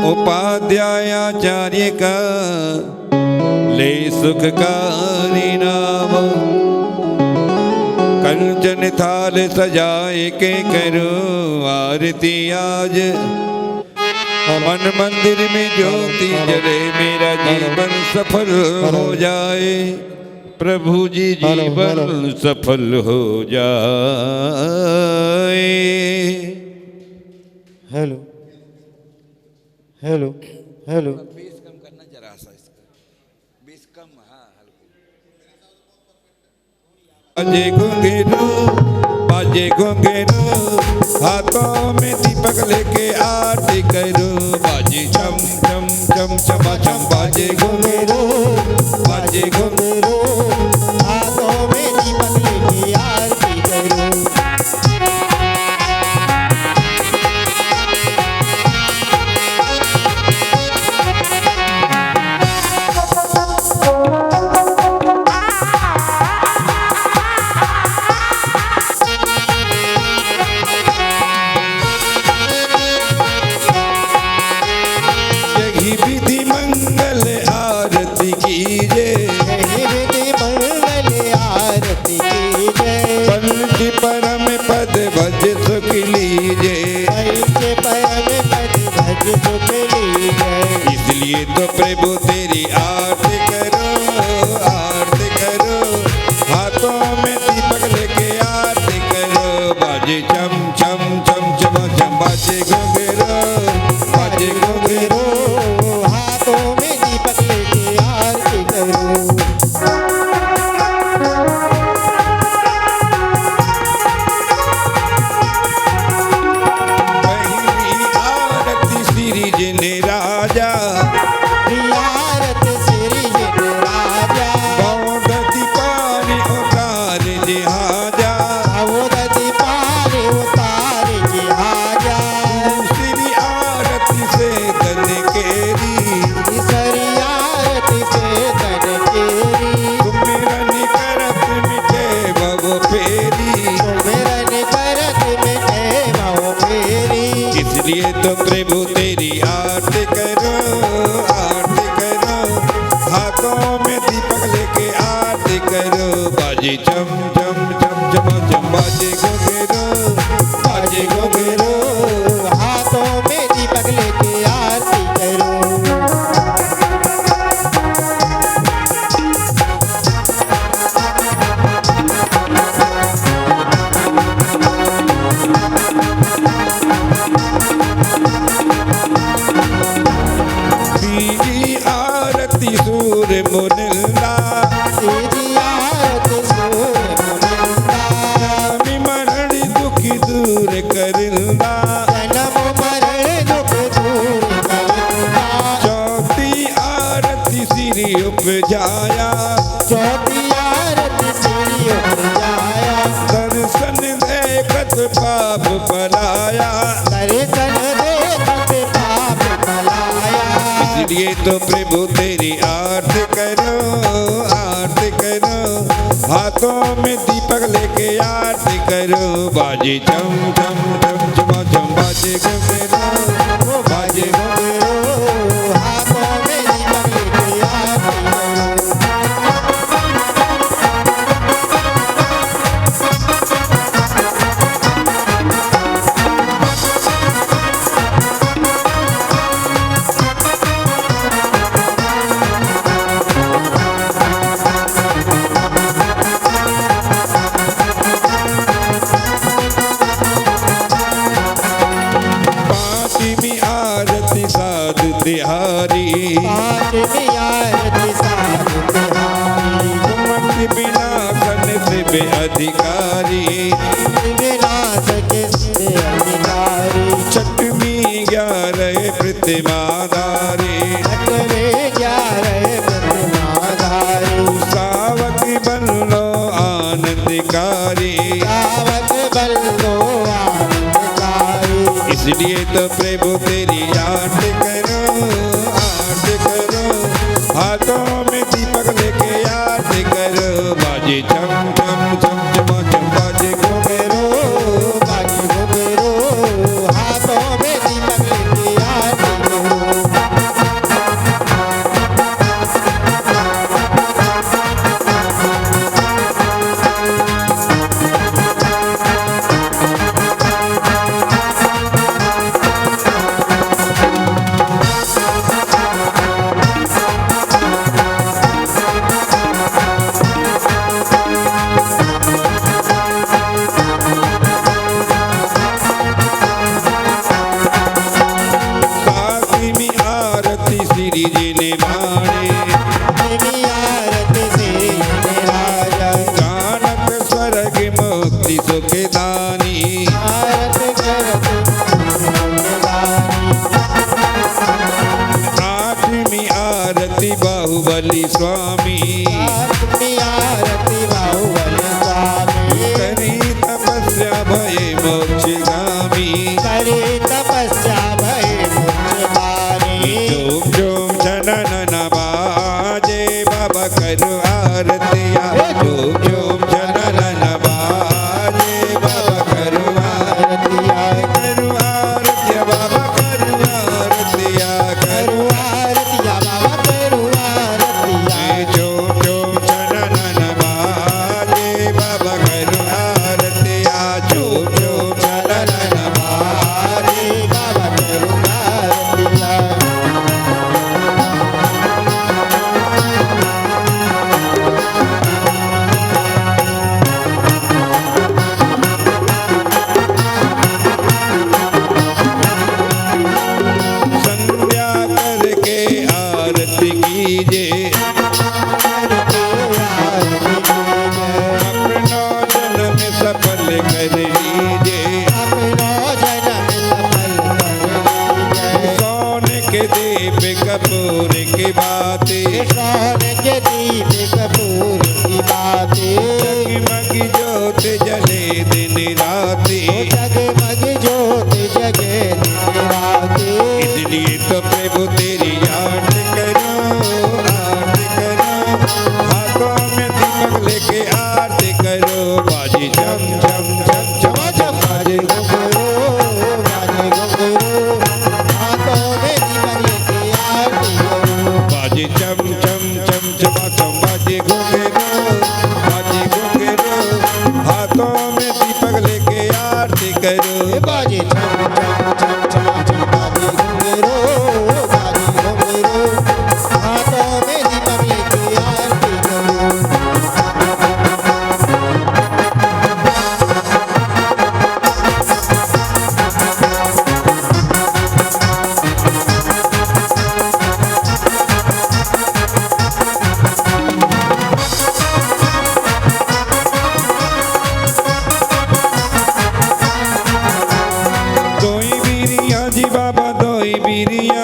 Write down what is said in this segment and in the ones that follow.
उपाध्यायाचार्य का ले सुखकारी नाम। कंचन थाल सजाए के करो आरती आज। मन मंदिर में ज्योति जले मेरा जीवन सफल हो जाए। प्रभु जी जीवन सफल हो जाए। Hello hello hello. बेस कम करना जरा सा इसका, बेस कम। हाँ बाजे घुंघरू बाजे घुंघरू, हाथों में दीपक लेके आरती करो। बाजे चम चम चम चमा चम, बाजे घुंघरू बाजे घुंघरू, हाथों में दीपक लेके आरती करो। परम पद भज सुख लीजे, इसलिए तो प्रभु तेरी आरती करो आरती करो। हाथों में दीपक लेके आरती करो। बाजे चम चम चम चम चम, बाजे घुंघरू बाजे घुंघरू, हाथों में दीपक लेके आरती करो। इसलिए तो प्रभु तेरी आरती करो आरती करो। हाथों में दीपक लेके आरती करो। बाजे चम चम चम चम चम, बाजे घुंघरू बाजे घुंघरू, हाथों में दीपक लेके आरती करो। आरती सूर मुनिंदा, मरण दुखी दूर करिंदा। चौथी आरती श्री उपजाया, दर्शन देखत पाप पलाया। इसलिए तो प्रभु तेरी आरती करो आरती करो। हाथों में दीपक लेके आरती करो। बाजे चम चम चम चमा चम, बाजे घुंघरू बाजे घुंघरू, हाथों में दीपक लेके आरती करो। तिहारी बिना कन से बेअधिकारी, छठवीं 11 प्रतिमाधारी, सावक बल्लो आनंदकारी। इसलिए तो प्रभु तेरी आरती करो आरती करो। हाथों में दीपक लेके आरती करो। बाजे चम चम चम चम चम, बाजे घुंघरू हाथों में दीपक लेके आरती करो। स्वामी तुम्ही आरती बाहुबल स्वामी करी तपस्या भये मोक्षगामी करी तपस्या भय मुझमारी झूम झूम जनन बाजे बाबा करो आरतिया झूम झूम जनन बाजे बाबा करो आरतिया करो आरतिया बाबा करो आरतिया करो आरतिया बाबा करू आरतिया झूम झूम जनन बाजे बाबा करो आरतिया झूम झूम जनन बाजे बाबा करू आरतिया संध्या करके आरती कीजे अपना जन्म सफल कर लीजे सोने के दीप कपूर की बातें जगमग ज्योत जले दिन राती इसलिए तो प्रभु तेरी याद करो हाथों में दीपक लेके आरती करो बाजी झम झम झम झम झम बाजे बाजी झम झम झम झम झम बाजी घुंघरू हाथों में दीपक लेके आरती करो बाजे छम छम छम छम छम बाजे घुंघरू बाजे घुंघरू हाथों में दीपक लेके आरती करो दोई बीरिया जी बाबा दोई बीरिया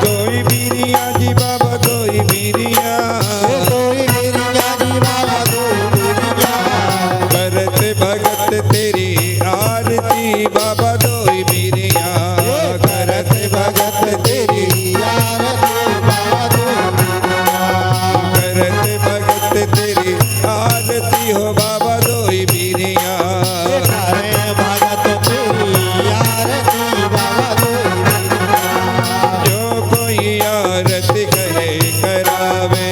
दोई बीरिया जी बाबा दोई बीरिया कोई मेरी जानी बाबा कोई करत भगत तेरी आरती बाबा दोई बीरिया करत भगत तेरी करत भगत तेरी आरती हो बाबा दोई बीरिया जो कोई आरती करे करावे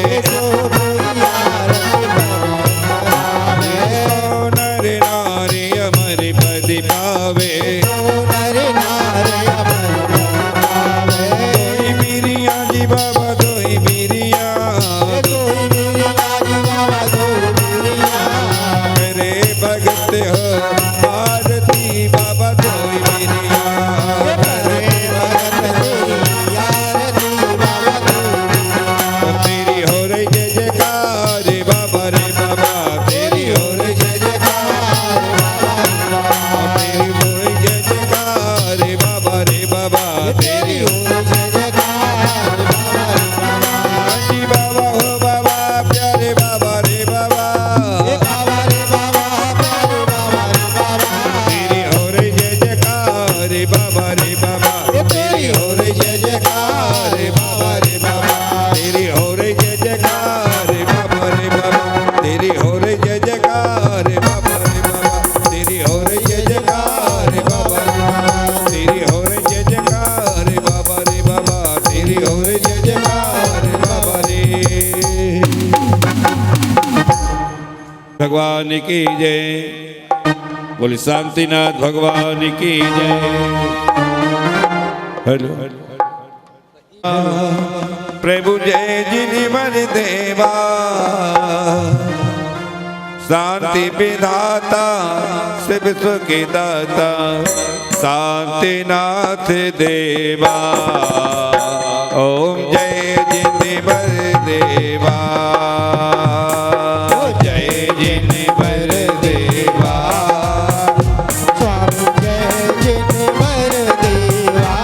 नर नारी अमर पद पावे दोई बीरिया जी बाबा दोई बीरिया करे भगत हो आरती बाबा दोई बीरिया करे तेरी हो रही जय जयकार बाबा रे बाबा तेरी हो रही जय जयकार तेरी हो रही जय जयकार बाबा रे बाबा तेरी हो जी बाबा हो बाबा प्यारे बाबा रे बाबा तेरी हो रही जय जयकार बाबा रे बाबा तेरी हो रही जय जयकार बाबा रे बाबा तेरी हो रही जय जयकार बाबा रे बाबा तेरी हो रही जय जयकार बाबा रे बाबा तेरी हो रही जय जयकार बाबा रे बाबा तेरी हो रही जय जयकार बाबा रे बाबा तेरी हो रही जय जयकार बाबा रे भगवान की जय बोली शांतिनाथ भगवान की जय हेलो प्रभु जय जिनि मन देवा शांति विधाता शिव सुखी दाता शांतिनाथ देवा ओम जय जिनि मन देवा जय जिनि मन देवा स्वामी जय जिन वर देवा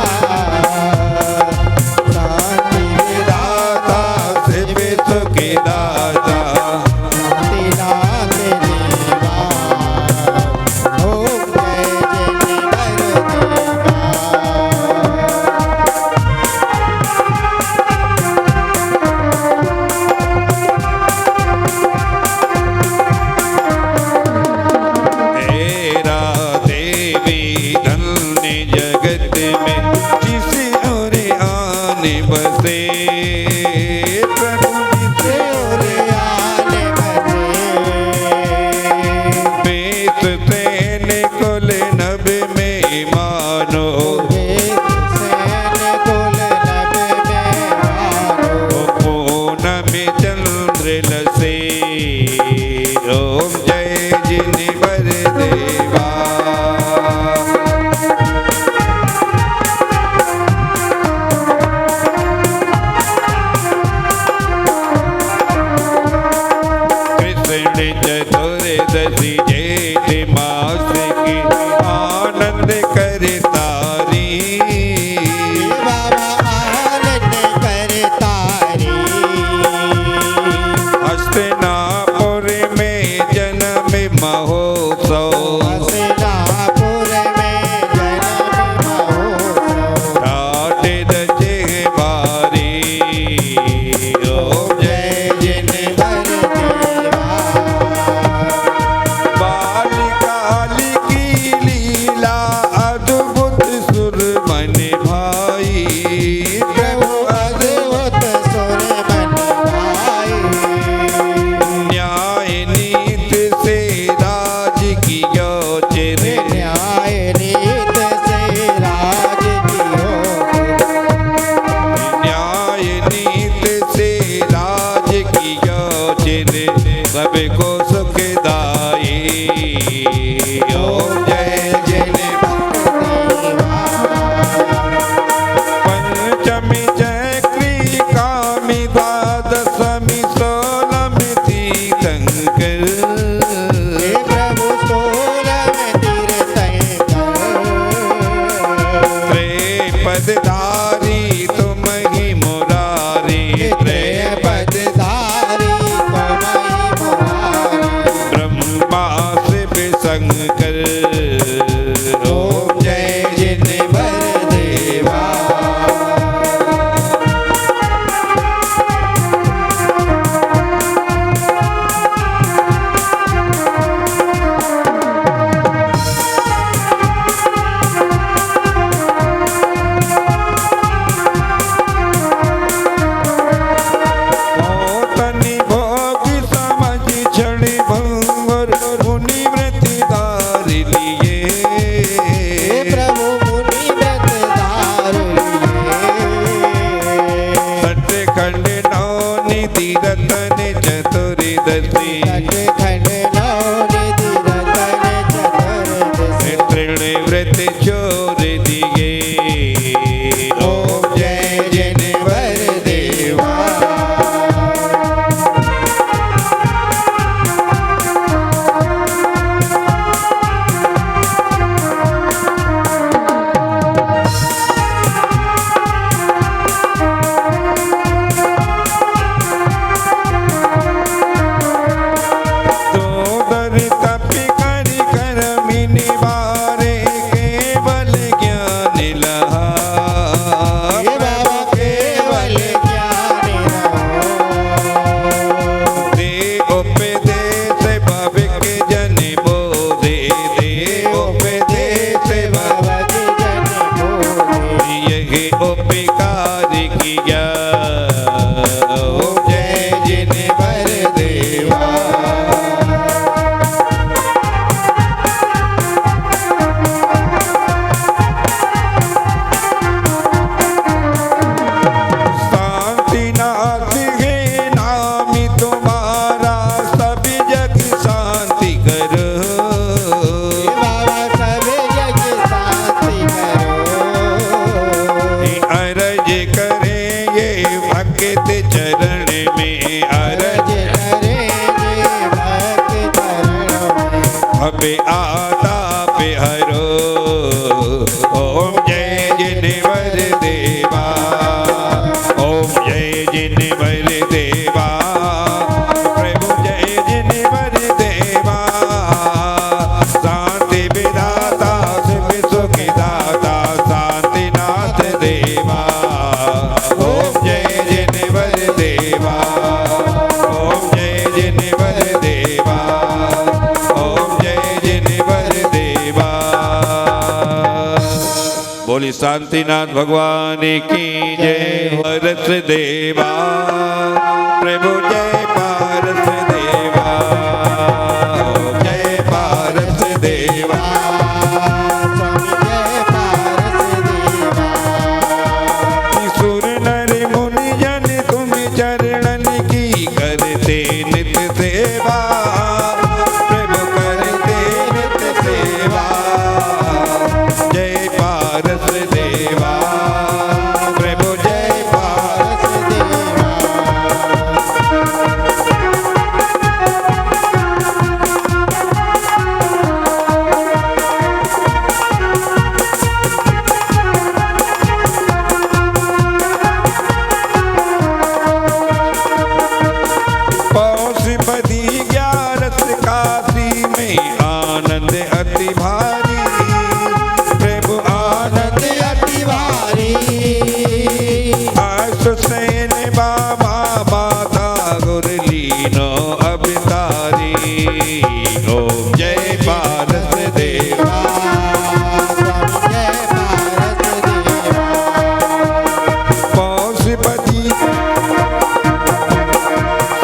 चतुर्दशी जेठ मास की आनंद करे तारी बाबा आनंद करे तारी हस्तिनापुर में जन्म महोत्सव हस्तिनापुर में जन्म महोत्सव ठाट दजे बारी ओम जय जिनवर देवा बालिकाली की लीला अद्भुत सुर मन भाई प्रभु अद्भुत सुर मन भाई न्याय नीति से राज किया चिरे न्याय नीत से राज कियो न्याय नीति से राज किया चिरे सबको सुखदाई ओम जय पंचमी चक्री कामी द्वादशमी सोलमी तीर्थंकर हे प्रभु सोलम तीर्थंकर पदधारी तुम ही मुरारी पदधारी तुम्हारी मुरारी ब्रह्मा शिव शंकर ओम जय जिनवर देवा तनि भोग समझ क्षण भंगर मुनि व्रति धार लिए हे प्रभु मुनि व्रत धार सटखंड नौ निधि रतन चतुर्दशी खंड नौ निधि रतन चतुर्दशी तृण व्रत छोड़ दिए ओम जय जिनवर देवा दर तप कर कर मिनि बारे केवल ज्ञान लहा हे बाबा केवल ज्ञान दे उपदेश भविक जन बोधे दे उपदेश भगवत जन बोले यही उपकार किया ओम जय जिनवर देवा शांतिनाथ है नाम तुम्हारा सब जग शांति करो बाबा सब जग शांति करो अरज करे ये भक्त चरण में अरज करेंगे भक्त चरणों में अब आता पे हरो ओम जय जिनवर देवा ओम जय जिनवर देवा प्रभु जय जिनवर देवा शांति विदाता शिव सुखदाता शांतिनाथ देवा ओम जय जिनवर देवा ओम जय जिनवर देवा ओम जय जिनवर देवा बोली शांतिनाथ भगवान की जय पारस देवा प्रभु जय पारस देवा जय पारस देवा स्वामी जय पारस देवा सुर नर मुनि जन तुम चरणन की करते नित्य सेवा प्रभु करते नित्य सेवा जय पारस देवा प्रभु जय पारस पारस देवा ओम जय पारस देवा। स्वामी जय पारस देवा। पौषपति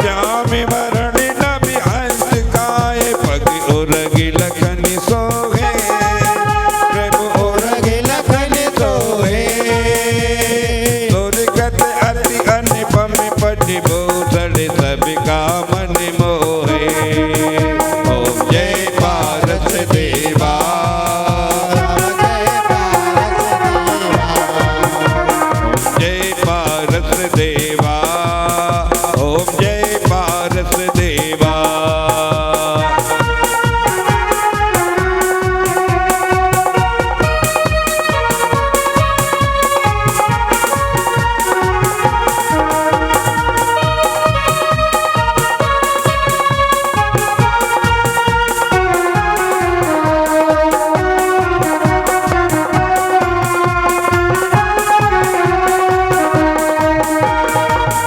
श्याम वरण नभि हंस काय पग उरग लखन सोहे प्रभु उरग लखन सोहे दुर्गत अति अनुपम पति भूषण सबका मन मोहे ओम जय पारस देवा। जय पारस देवा ओम जय पारस देवा।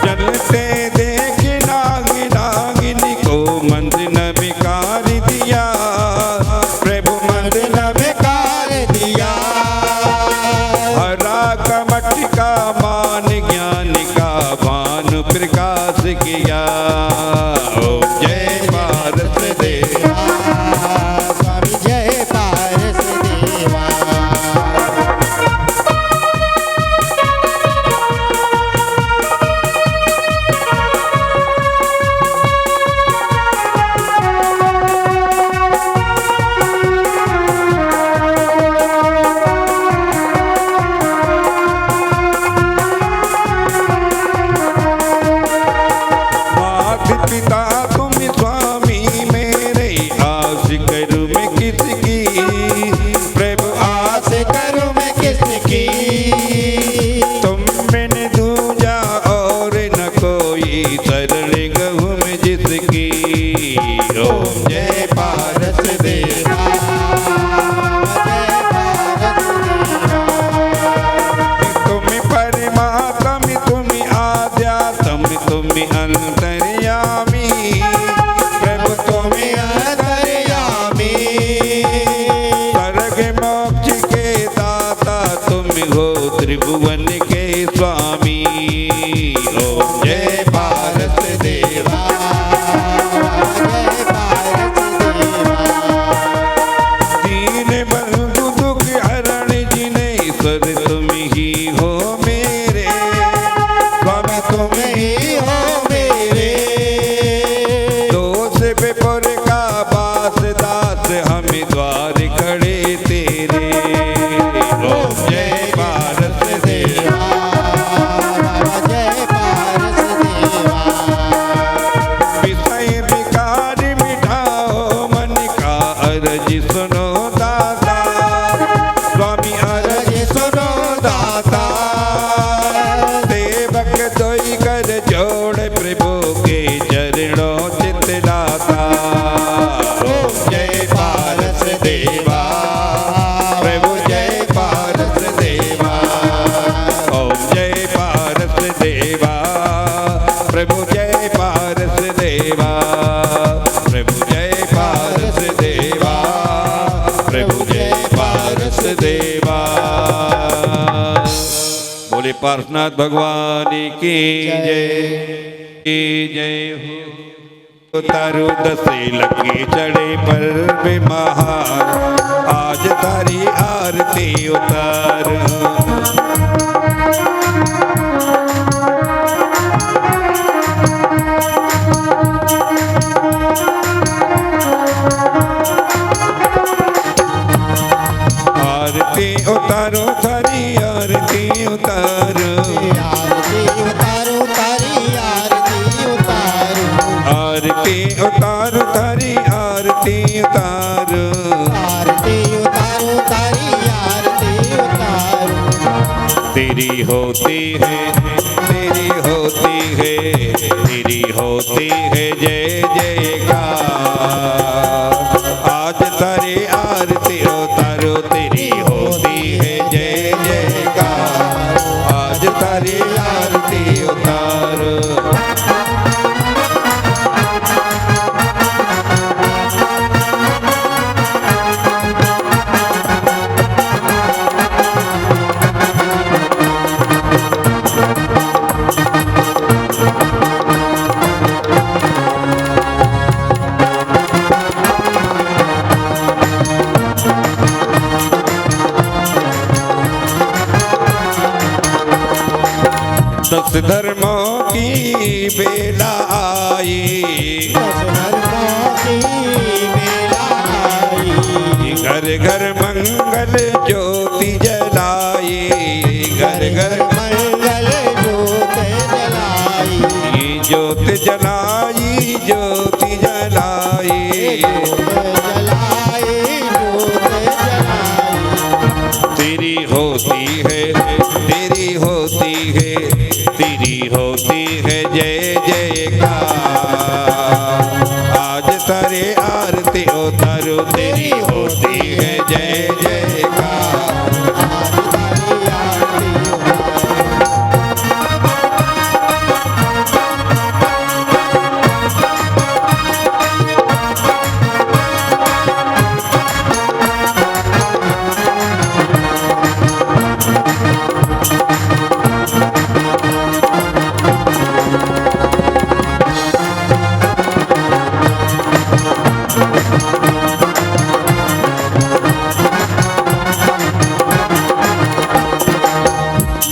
चलते देख नागी नागिनी को मंद न बिकार दिया प्रभु मंद न बेकार दिया। हरा कमट का मान ज्ञान का भानु प्रकाश किया ओम जय पारस देवा। स्वामी जय पारस देवा। मात पिता तुम स्वामी मेरे आस करूं मैं किसकी प्रभु आस करूं मैं किसकी। तुम मैंने दूजा और न कोई शरण गहूँ में जिसकी ओम जय पारस देवा। जय पारस देवा। तुम परमात्म तुम आध्यात्म तुम अंतर्यामी प्रभु तुम अंतर्यामी। स्वर्ग मोक्ष के दाता तुम हो त्रिभुवन के स्वामी ओम जय पारस देवा। जय पारस देवा। दीन बंधु दुख हरण जिनेश्वर तुम ही हो मेरे स्वामी तुम ही हो मेरे। दोष विपुर का बास दास हम द्वार खड़े तेरे ओम जय पारस देवा। जय पारस देवा। विषय विकार मिटाओ मन का अरज सुनो दाता स्वामी अरज सुनो दाता। सेवक दोई कर जोड़ प्रभु के चरणों चित लाता ओम जय पारस देवा। प्रभु जय पारस देवा ओम जय पारस देवा। प्रभु जय पारस देवा। प्रभु जय पारस देवा। प्रभु जय पारस देवा। बोले पार्शनाथ भगवान की जय की जय हो। तारू दसे लगी चढ़े पर महान आज तारी आरती उतार आरती उतारो थारी आरती उतारो आरती उतारो तारी आरती उतारो। आरती उतारो थारी आरती उतारो आरती उतारो तारी आरती उतारो। तेरी होती है तेरी होती है तेरी होती है जय जयकार आज तारी आरती उतारो तेरी होती है जय जयकार आज तारी आरती उतारो दस धर्मों की बेला आई, दस धर्मों की बेला आई। घर घर मंगल ज्योति जलाई, घर घर मंगल ज्योत जलाई, ज्योत जलाई, ज्योति जलाई। ज्योत जलाई, ज्योत जलाई। तेरी होती है, तेरी होती है, तेरी होती है जय जयकार। आज तारे आरती उतारो, तेरी होती है जय जयकार। आज तारी आरती उतारो।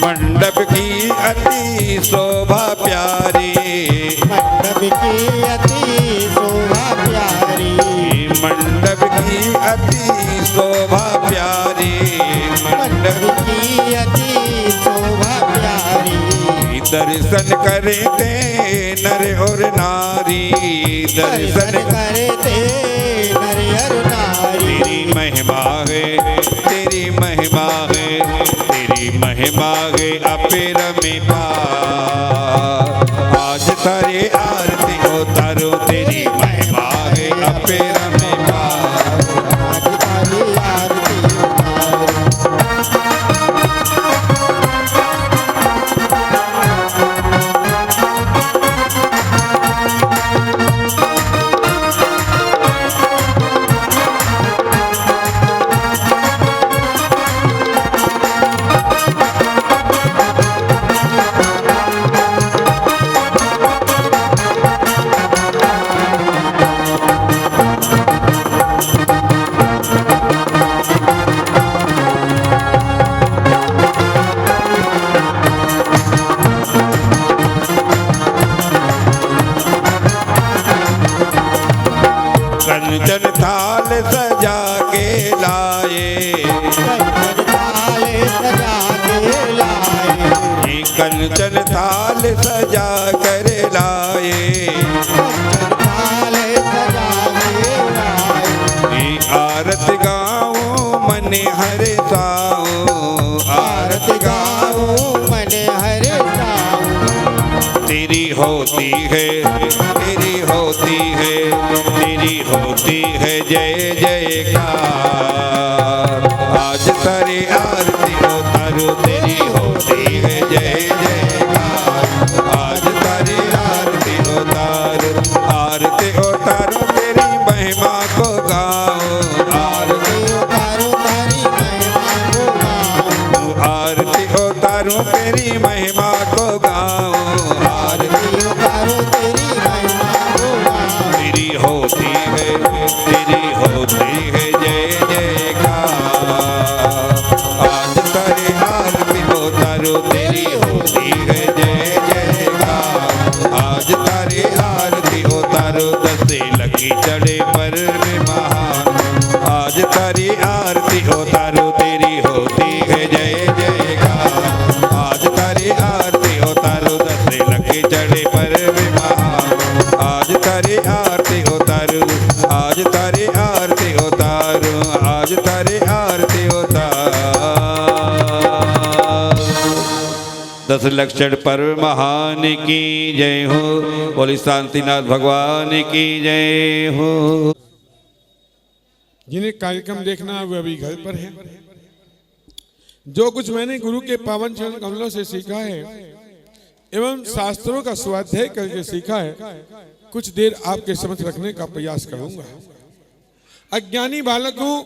मंडप की अति शोभा प्यारी, मंडप की अति शोभा प्यारी, मंडप की अति शोभा प्यारी, मंडप मंडप की अति शोभा प्यारी। दर्शन करते नर और नारी, दर्शन दर्शन करते नर और नारी। तेरी महिमा है, तेरी महिमा है, तेरी महिमा है अपरम पार। आज तारे आरती उतारो, तेरी महिमा है अपरम पार। आज तारी आरती उतारो। कंचन थाल सजा के लाए, कंचन थाल सजा के लाए, ये कंचन थाल सजा कर लाए। कंचन थाल सजा के लाए। ये आरत गाऊं मन हरे साऊं, आरत गाऊं मन हरे साऊं। तेरी होती है, तेरी होती है, तेरी होती है जय जयकार। आज तारे आरती उतारो, तेरी होती है जय जयकार। आज तारे आरती उतारो, आरती उतारो, तेरी महिमा को गाओ। आरती उतारो तारी महिमा को गाऊं। आरती उतारो, तेरी महिमा को गाओ। आरती उतारो तेरी महिमा को गाऊं। तेरी होती है, तेरी होती है जय जयकार। आज तारे आरती उतारो, तेरी होती है जय जयकार। आज तारे आरती उतारो, दसे लगी चढ़े पर में महान। आज तारी आरती उतारो, तेरी होती है जय जयकार। आज तारी आरती उतारो, दसे लगी चढ़े पर में महान। आज तारी आरती उतारो, आज तारी आरती उतारो, आज तारी आरती उतारो। दस लक्षण पर्व महान की जय हो। बोली शांतिनाथ भगवान की जय हो। जिन्हें कार्यक्रम देखना है वे अभी घर पर है। जो कुछ मैंने गुरु के पावन चरण कमलों से सीखा है एवं शास्त्रों का स्वाध्याय करके सीखा है, कुछ देर आपके समक्ष रखने का प्रयास करूंगा। अज्ञानी बालक हूं,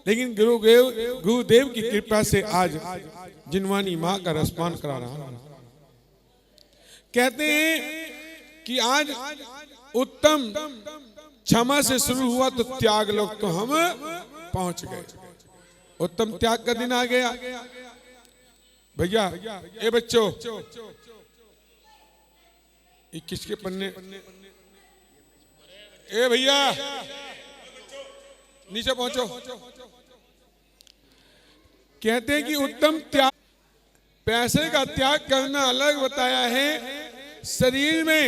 लेकिन गुरुदेव की कृपा से आज जिनवानी माँ का रसपान करा रहा हूं। कहते हैं कि आज उत्तम क्षमा से शुरू हुआ तो त्याग लोग तो हम पहुंच गए। उत्तम त्याग का दिन आ गया। भैया ए बच्चों, 21 के पन्ने। ए भैया नीचे पहुंचो। कहते हैं कि उत्तम त्याग, पैसे का त्याग करना अलग बताया है, शरीर में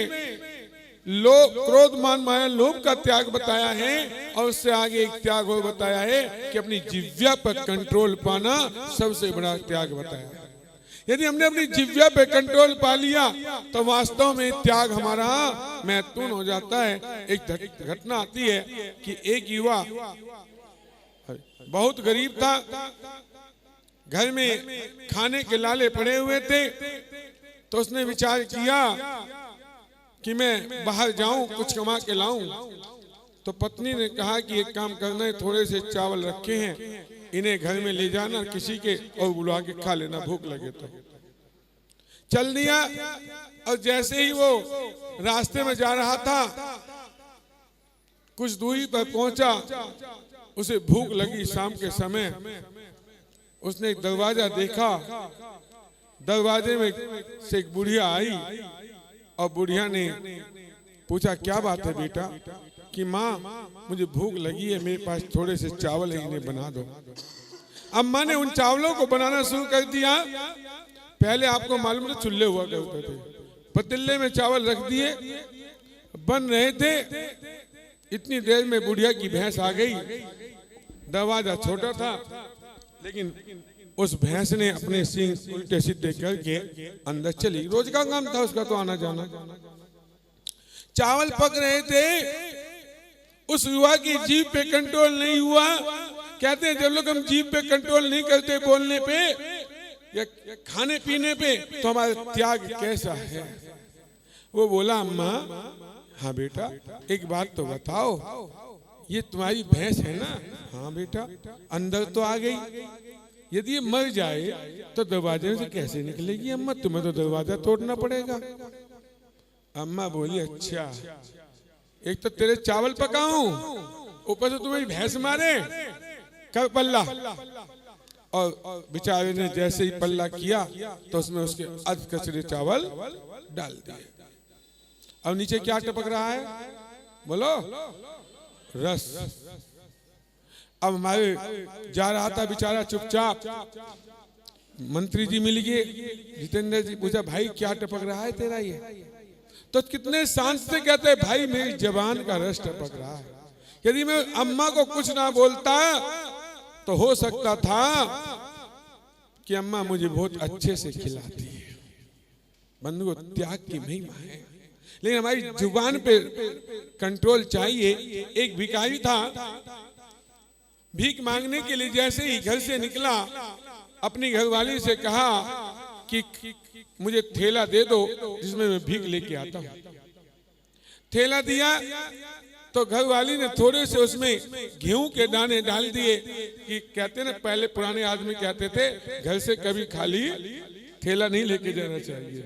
लोभ क्रोध मान माया लोभ का त्याग बताया है, और उससे आगे एक त्याग और बताया है कि अपनी जिह्वा पर कंट्रोल पाना सबसे बड़ा त्याग बताया है। यदि हमने अपनी जिह्वा पे कंट्रोल पा लिया तो वास्तव में त्याग हमारा महत्वपूर्ण हो जाता है। एक घटना आती है कि एक युवा बहुत गरीब था, घर में खाने के लाले पड़े हुए थे, तो उसने विचार किया कि मैं बाहर जाऊं कुछ कमा के लाऊं। तो पत्नी ने कहा कि एक काम करना है, थोड़े से चावल रखे हैं, इन्हें घर में ले जाना किसी के और बुला के खा लेना, भूख लगे तो। चल दिया, और जैसे ही वो रास्ते में जा रहा था, कुछ दूरी पर पहुंचा, उसे भूख लगी शाम के समय। उसने एक दरवाजा देखा, दरवाजे में से एक बुढ़िया आई, और बुढ़िया ने पूछा क्या बात है बेटा? कि माँ मुझे भूख लगी है, मेरे पास थोड़े से चावल है, इन्हें बना दो। अम्मा ने उन चावलों को बनाना शुरू कर दिया। पहले आपको मालूम है चूल्हे हुआ करते थे, पतीले में चावल रख दिए, बन रहे थे। इतनी देर में बुढ़िया की भैंस आ गई। दरवाजा छोटा था, लेकिन उस भैंस ने अपने सींग उल्टे सीधे करके अंदर चली। रोज का काम था उसका तो आना जाना। चावल पक रहे थे, उस युवा की जीभ पे कंट्रोल नहीं हुआ। कहते हैं जब लोग हम जीभ पे कंट्रोल नहीं करते बोलने पे या खाने पीने पे, तो हमारा त्याग कैसा है। वो बोला अम्मा हाँ बेटा एक बात तो बताओ, ये तुम्हारी भैंस है ना? हाँ बेटा। अंदर तो आ गई, यदि ये मर जाए तो दरवाजे से कैसे निकलेगी? अम्मा तुम्हें तो दरवाजा तोड़ना पड़ेगा। अम्मा बोली अच्छा, एक तो तेरे चावल पकाऊं, ऊपर से तुम्हारी भैंस मारे, कर पल्ला। और बेचारे ने जैसे ही पल्ला किया तो उसमें उसके अध कचरे चावल डाल दिए। अब नीचे क्या टपक रहा है बोलो? रस। अब हमारे जा रहा था बेचारा चुपचाप, मंत्री जी मिल गए, जितेंद्र जी पूछा भाई क्या टपक रहा है तेरा ये? तो कितने शांत से कहते हैं भाई मेरी जबान का रस टपक रहा है। यदि मैं अम्मा को कुछ ना बोलता तो हो सकता था कि अम्मा मुझे बहुत अच्छे से खिलाती है। बंधुओं त्याग की महिमा है, लेकिन हमारी जुबान पे कंट्रोल चाहिए। एक भिखारी था, भीख मांगने के लिए जैसे ही घर से निकला, अपनी घरवाली से कहा कि मुझे थैला दे दो जिसमें मैं भीख लेके आता हूं। थैला दिया तो घरवाली ने थोड़े से उसमें गेहूं के दाने डाल दिए। कि कहते ना पहले पुराने आदमी कहते थे घर से कभी खाली थैला नहीं लेके जाना चाहिए,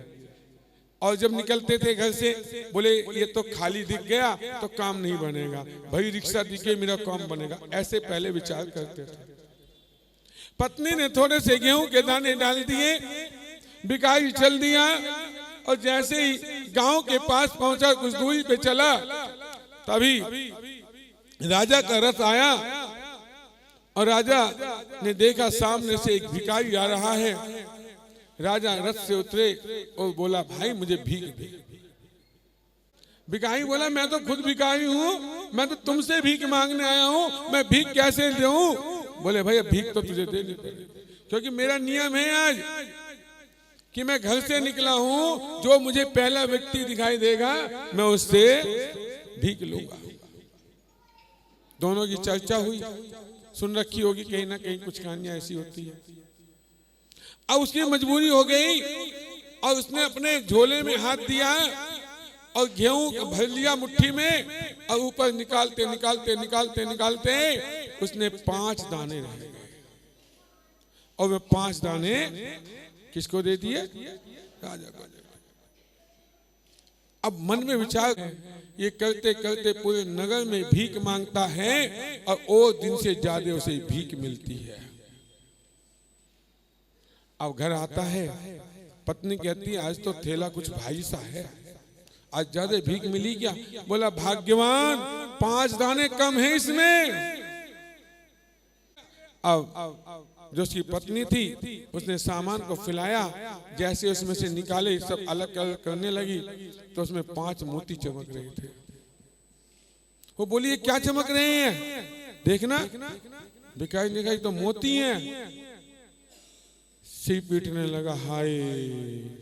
और जब निकलते थे घर से बोले ये तो खाली दिख गया तो काम नहीं बनेगा, भाई रिक्शा दिखे मेरा काम बनेगा, ऐसे पहले विचार करते थे। पत्नी ने थोड़े से गेहूं के दाने डाल दिए, भिखारी चल दिया, और जैसे ही गांव के पास पहुंचा, कुछ दूरी पे चला, तभी राजा का रथ आया, और राजा ने देखा सामने से एक भिखारी आ रहा है। राजा रथ से उतरे और बोला भाई मुझे भीख दे। भिखारी बोला मैं तो खुद भिखारी हूँ, मैं तो तुमसे भीख मांगने आया हूँ, मैं भीख कैसे दूं? बोले भैया भीख तो तुझे देनी पड़ेगी, क्योंकि मेरा नियम है आज कि मैं घर से निकला हूँ, जो मुझे पहला व्यक्ति दिखाई देगा मैं उससे भीख लूंगा। दोनों की चर्चा हुई, सुन रखी होगी कहीं ना कहीं, कुछ कहानियां ऐसी होती है। अब उसकी मजबूरी हो गई, और उसने अपने झोले में हाथ दिया और गेहूं भर लिया मुट्ठी में, और ऊपर निकालते निकालते निकालते निकालते उसने 5 दाने रह गए, और वे 5 दाने किसको दे दिए? राजा को। अब मन में विचार, ये करते करते पूरे नगर में भीख मांगता है, और वो दिन से ज्यादा उसे भीख मिलती है। अब घर आता है, पत्नी कहती है आज तो थैला कुछ भारी सा है, आज ज्यादा भीख मिली क्या? बोला भाग्यवान 5 दाने कम है इसमें। अब जो उसकी पत्नी थी उसने सामान को फैलाया, जैसे उसमें से निकाले सब अलग अलग करने लगी तो उसमें 5 मोती चमक रहे थे। वो बोली ये क्या चमक रहे हैं? देखना। भिखारी ने कहा तो मोती हैं। सिर पीटने लगा, हाय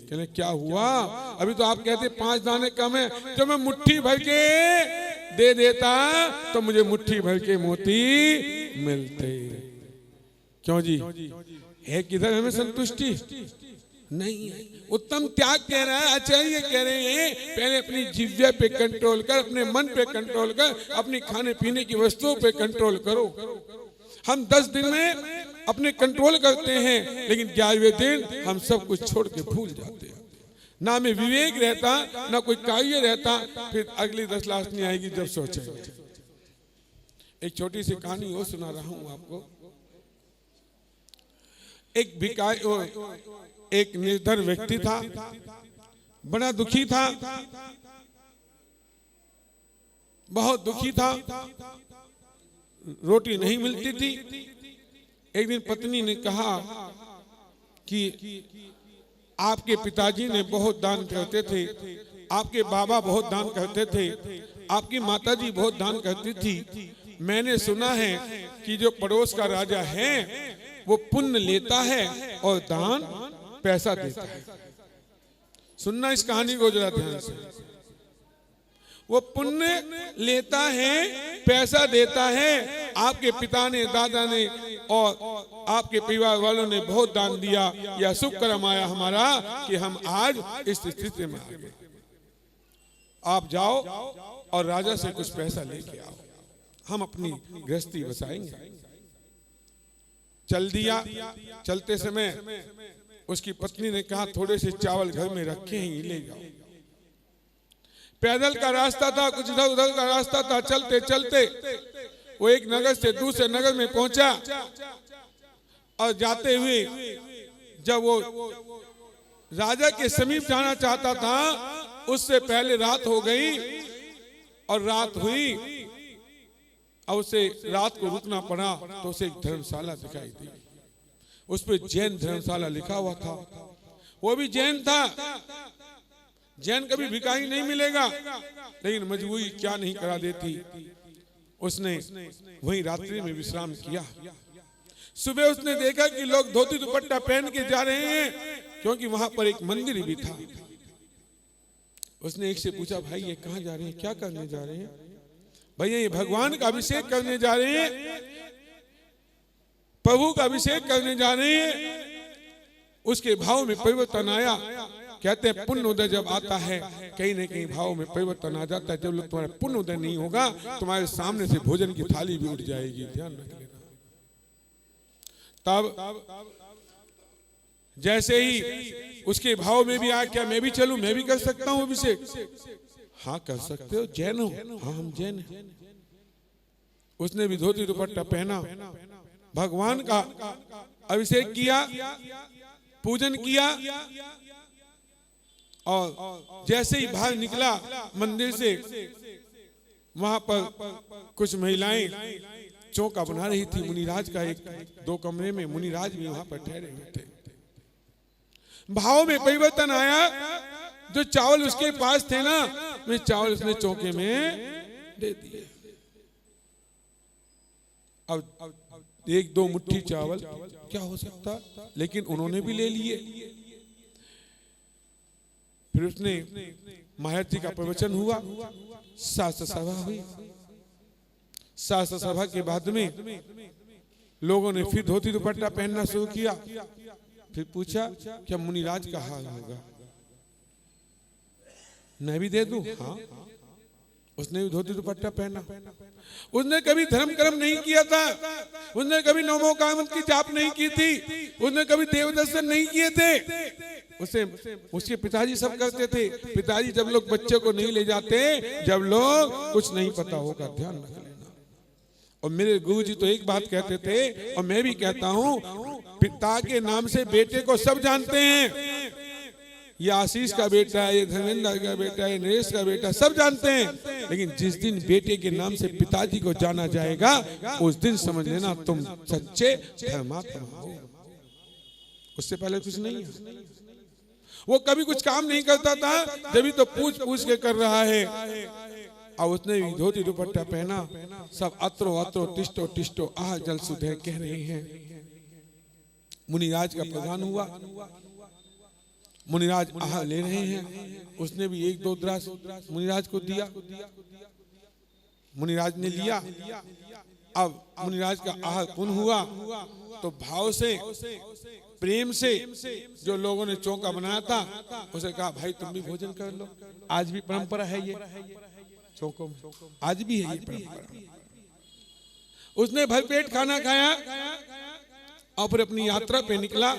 कहने क्या हुआ? अभी तो आप कहते 5 दाने कम है, जो मैं मुट्ठी भर के दे देता तो मुझे मुट्ठी भर के मोती मिलते। क्यों जी? है किधर हमें संतुष्टि? नहीं है। उत्तम त्याग कह रहा है, आचार्य कह रहे हैं पहले अपनी जिह्वा पे कंट्रोल कर, अपने मन पे कंट्रोल कर, अपनी खाने पीने की वस्तुओं पे कंट्रोल करो। हम 10 दिन में अपने कंट्रोल करते हैं, लेकिन 11वें दिन हम सब कुछ छोड़ के भूल जाते हैं। ना में विवेक रहता, ना कोई कार्य रहता, फिर अगली 10 लाख नहीं आएगी जब सोचेंगे। एक छोटी सी कहानी वो सुना रहा हूं आपको। एक निर्धन व्यक्ति था, बड़ा दुखी था, बहुत दुखी था, रोटी नहीं मिलती थी। एक दिन पत्नी ने कहा कि आपके पिताजी ने बहुत दान करते थे, आपके बाबा बहुत दान करते थे, आपकी माताजी बहुत दान करती थी। मैंने सुना है कि जो पड़ोस का राजा है वो पुण्य लेता है और दान पैसा देता है। सुनना इस कहानी को जरा ध्यान से। वो पुण्य लेता है, पैसा देता है। आपके पिता ने, दादा ने और आपके परिवार वालों ने बहुत दान दिया। यह शुभ कर्म आया हमारा कि हम आज इस स्थिति में आ गए। आप जाओ और राजा से कुछ पैसा लेके आओ, हम अपनी गृहस्थी बसाएंगे। चल दिया। चलते समय उसकी पत्नी ने कहा थोड़े से चावल घर में रखे हैं, ले जाओ। पैदल का रास्ता था, कुछ इधर उधर का रास्ता था। चलते चलते वो एक नगर से दूसरे नगर में पहुंचा और जाते हुए जब वो राजा के समीप जाना चाहता था, उससे पहले रात हो गई और रात हुई और उसे रात को रुकना पड़ा। तो उसे एक धर्मशाला दिखाई दी, उस पर जैन धर्मशाला लिखा हुआ था। वो भी जैन था। जैन कभी भिखारी नहीं मिलेगा, लेकिन मजबूरी क्या नहीं करा देती। उसने वहीं रात्रि में विश्राम किया। सुबह उसने देखा कि लोग धोती दुपट्टा पहन के जा रहे हैं, क्योंकि वहां पर एक मंदिर भी था। उसने एक से पूछा, भाई ये कहाँ जा रहे हैं, क्या करने जा रहे हैं? भैया ये भगवान का अभिषेक करने जा रहे हैं, प्रभु का अभिषेक करने जा रहे हैं। उसके भाव में परिवर्तन आया। कहते हैं पुण्य उदय जब आता है, कहीं न कहीं भाव में परिवर्तन आ जाता है। जब लोग तुम्हारा पुण्य उदय नहीं होगा, तुम्हारे सामने से भोजन की थाली भी उठ जाएगी। ध्यान रख लेना। तब जैसे ही उसके भाव में भी आया, क्या मैं भी चलूं, मैं भी कर सकता हूं अभिषेक? हाँ कर सकते हो, जैन हो? हाँ हम जैन हैं। उसने भी धोती दुपट्टा पहना, भगवान का अभिषेक किया, पूजन किया और जैसे ही बाहर निकला मंदिर से, वहां पर कुछ महिलाएं चौका बना रही थी। मुनिराज का एक 2 कमरे में मुनिराज भी वहां पर ठहरे हुए थे। भाव में परिवर्तन आया। जो चावल उसके पास थे ना, वे चावल उसने चौके में दे दिए। अब 1-2 मुट्ठी चावल क्या हो सकता, लेकिन उन्होंने भी ले लिए। फिर उसने महाराज जी का प्रवचन हुआ, शास्त्र सभा हुई। शास्त्र सभा के बाद में लोगों ने फिर धोती दुपट्टा पहनना शुरू किया। फिर पूछा क्या मुनिराज का हाल होगा, मैं भी दे दूं? हाँ। उसने भी धोती दुपट्टा पहना। उसने कभी धर्म कर्म नहीं किया था, उसने कभी नमो कामत की जाप नहीं की थी, उसने कभी देव दर्शन नहीं किए थे। उसके पिताजी सब करते थे। पिताजी जब लोग बच्चे को नहीं ले जाते, जब लोग कुछ नहीं पता होगा, ध्यान रख लेना। और मेरे गुरुजी तो एक बात कहते थे, और मैं भी कहता हूं, पिता के नाम से बेटे को सब जानते हैं, ये आशीष का बेटा है, ये धर्मेंद्र का बेटा है, ये नरेश का बेटा, सब जानते हैं। लेकिन जिस दिन बेटे के नाम से पिताजी को जाना जाएगा, उस दिन समझ लेना तुम सच्चे धर्मात्मा हो। उससे पहले कुछ नहीं है। वो कभी कुछ काम नहीं करता था, जब तो पूछ पूछ के कर रहा है। और उसने भी धोती दुपट्टा पहना, सब अत्रो अत्रो टिस्टो टिस्टो आह जल सुधे कह रहे हैं। मुनिराज का प्रधान हुआ, मुनिराज आह ले रहे हैं। उसने भी एक दो ग्रास मुनिराज को दिया, मुनिराज ने लिया। अब मुनिराज का आह पुन हुआ तो भाव से प्रेम से जो लोगों ने चौका बनाया था उसे कहा भाई तुम भी भोजन कर लो। आज भी परंपरा है ये चौकों में, आज भी है ये परंपरा। उसने भरपेट खाना खाया और फिर अपनी यात्रा पे निकला।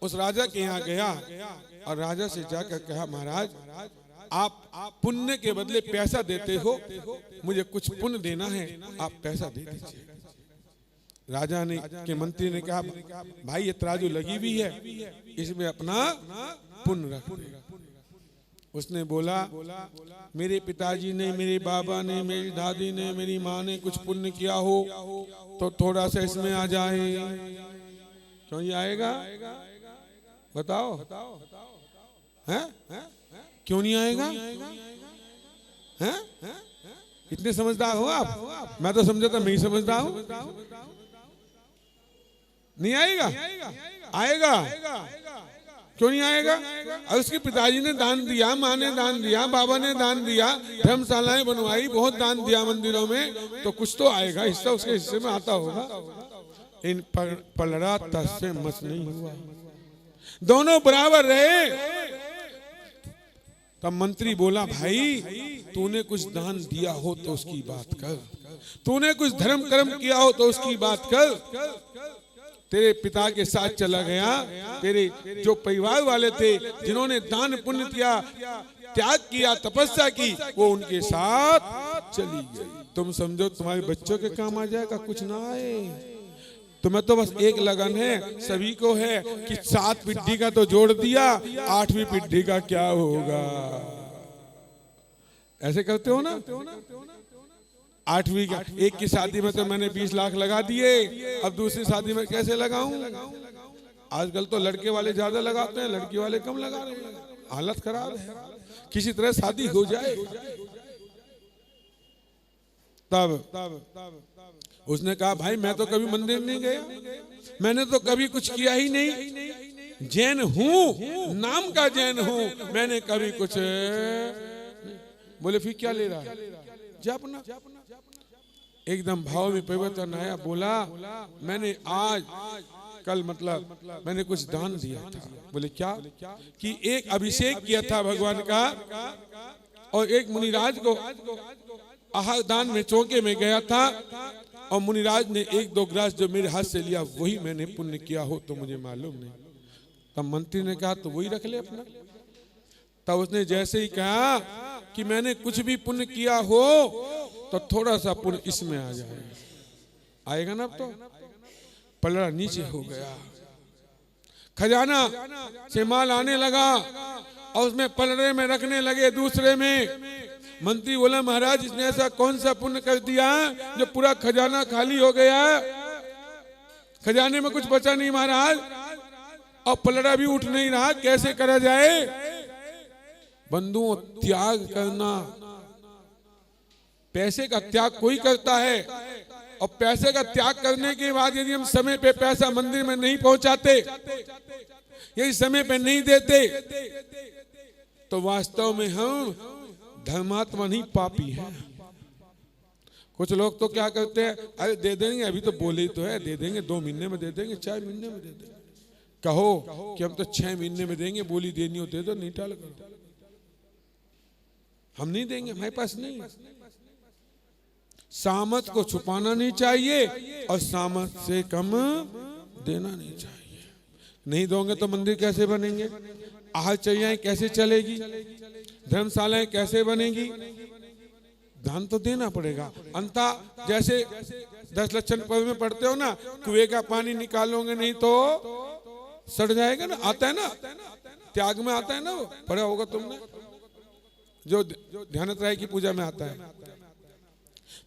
उस राजा के यहाँ गया और राजा से जाकर कहा महाराज आप पुण्य के बदले पैसा देते हो, मुझे कुछ पुण्य देना है, आप पैसा दे दीजिए। राजा ने के मंत्री ने कहा भाई ये तराजू लगी हुई है, इसमें अपना पुण्य रख दे। उसने बोला मेरे पिताजी ने, मेरे बाबा ने, मेरी दादी ने, मेरी माँ ने कुछ पुण्य किया हो तो थोड़ा सा इसमें आ जाए। क्यों ये आएगा बताओ, हैं? क्यों नहीं आएगा? हैं? इतने समझदार हो आप? मैं तो समझा था मैं ही समझदार हूं। नहीं आएगा? आएगा। क्यों नहीं आएगा? और उसके पिताजी ने दान दिया, माँ ने दान दिया, बाबा ने दान दिया, धर्मशालाएं बनवाई, बहुत दान दिया मंदिरों में, तो कुछ तो आएगा, हिस्सा उसके हिस्से में आता होगा। इन पलड़ा तस्से मस नहीं हुआ, दोनों बराबर रहे। तब मंत्री बोला भाई तूने कुछ दान दिया हो तो उसकी बात कर, तूने कुछ धर्म कर्म किया हो तो उसकी बात कर। तेरे पिता के साथ चला गया, तेरे जो परिवार वाले थे जिन्होंने दान पुण्य किया, त्याग किया, तपस्या की, वो उनके साथ चली गई। तुम समझो तुम्हारे बच्चों के काम आ जाएगा, कुछ ना आए। तुम्हें तो बस एक लगन है, सभी को है कि 7 पीढ़ी का तो जोड़ दिया, 8वीं पीढ़ी का क्या होगा। ऐसे करते हो ना? 8वीं का एक की शादी में तो मैंने 20 लाख लगा दिए, अब दूसरी शादी में कैसे लगाऊं? आजकल तो लड़के वाले ज्यादा लगाते हैं, लड़की वाले कम लगा रहे हैं। हालत खराब है, किसी तरह शादी हो जाए। तब उसने कहा भाई मैं तो कभी मंदिर नहीं गया, मैंने तो कभी कुछ किया ही नहीं, जैन हूं, नाम का जैन हूं, मैंने कभी कुछ। बोले फिर क्या ले रहा है? जा अपना। एकदम भाव में परिवर्तन आया, बोला मैंने आज कल मतलब मैंने कुछ दान दिया था। बोले क्या? कि एक अभिषेक किया था भगवान का, और एक मुनिराज को आहार दान में चौके में गया था, और मुनिराज ने 1-2 ग्रास जो मेरे हाथ से लिया वही मैंने पुण्य किया हो तो मुझे मालूम नहीं। तब मंत्री ने कहा तो वही रख ले अपना। तब उसने जैसे ही कहा कि मैंने कुछ भी पुण्य किया हो तो थोड़ा सा पुण्य इसमें आ जाए, आएगा ना? अब तो पलड़ा नीचे हो गया, खजाना से माल आने लगा और उसमें पलड़े में रखने लगे दूसरे में। मंत्री बोला महाराज इसने ऐसा कौन सा पुण्य कर दिया जो पूरा खजाना खाली हो गया? खजाने में कुछ बचा नहीं महाराज, और पलड़ा भी उठ नहीं रहा, कैसे करा जाए? बंधुओं त्याग करना, पैसे का त्याग कोई करता है, और पैसे का त्याग करने के बाद यदि हम समय पे पैसा मंदिर में नहीं पहुंचाते, यदि समय पे नहीं देते, तो वास्तव में हम धर्मात्मा नहीं पापी है। कुछ लोग तो क्या करते हैं, अरे दे देंगे, अभी तो बोले ही तो है, दे देंगे, 2 महीने में दे देंगे, 4 महीने में दे देंगे। कहो कि हम तो 6 महीने में देंगे, बोली देनी हो दे दो, नहीं टाल करो। हम नहीं देंगे, हमारे पास नहीं। सामर्थ को छुपाना नहीं चाहिए और सामर्थ से कम देना नहीं चाहिए। नहीं दोगे तो मंदिर कैसे बनेंगे? आहारचर्याएं कैसे चलेगी? धर्मशालाएं कैसे बनेगी? दान तो देना पड़ेगा। अंता जैसे 10 लक्षण पर्व में पढ़ते हो ना, कुएं का पानी निकालोगे नहीं तो सड़ जाएगा ना, आता है ना, त्याग में आता है ना, वो पढ़ा होगा तुमने, जो ध्यानत्रय की पूजा में आता है।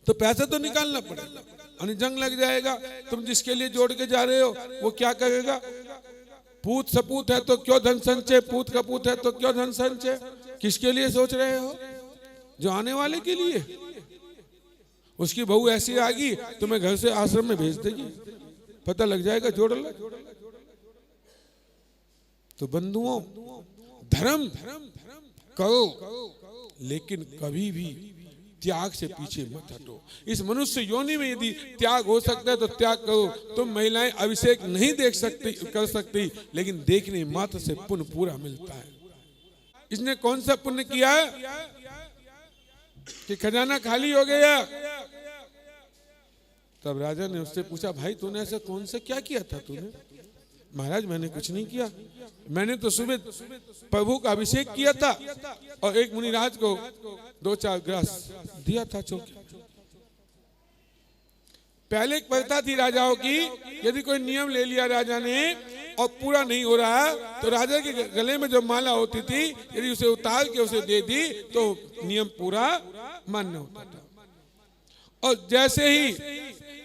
तो पैसा तो निकालना पड़ेगा, और जंग लग जाएगा। तुम जिसके लिए जोड़ के जा रहे हो वो क्या करेगा? पूत सपूत है तो क्यों धन संचय, पूत कपूत है तो क्यों धन संचय। किसके लिए सोच रहे हो? जो आने वाले के लिए। उसकी बहू ऐसी आ गई तुम्हें घर से आश्रम में भेज देगी, पता लग जाएगा, जोड़ लो। तो बंधुओं, धर्म करो, लेकिन कभी भी त्याग से पीछे मत हटो। इस मनुष्य योनि में यदि त्याग हो सकता है तो त्याग करो। तुम महिलाएं अभिषेक नहीं देख सकती, कर सकती, लेकिन देखने मात्र से पुण्य पूरा मिलता है। इसने कौन सा पुण्य किया कि खजाना खाली हो गया? तब राजा ने उससे पूछा, भाई तूने ऐसा कौन सा क्या किया था तूने? महाराज मैंने कुछ नहीं किया, मैंने तो सुबह प्रभु का अभिषेक किया था और एक मुनिराज को 2-4 ग्रास दिया था चौकी। पहले एक प्रथा थी राजाओं की, यदि कोई नियम ले लिया राजा ने और पूरा नहीं हो रहा तो राजा के गले में जो माला होती थी यदि उसे उतार के उसे दे दी तो नियम पूरा मान्य होता था। और जैसे ही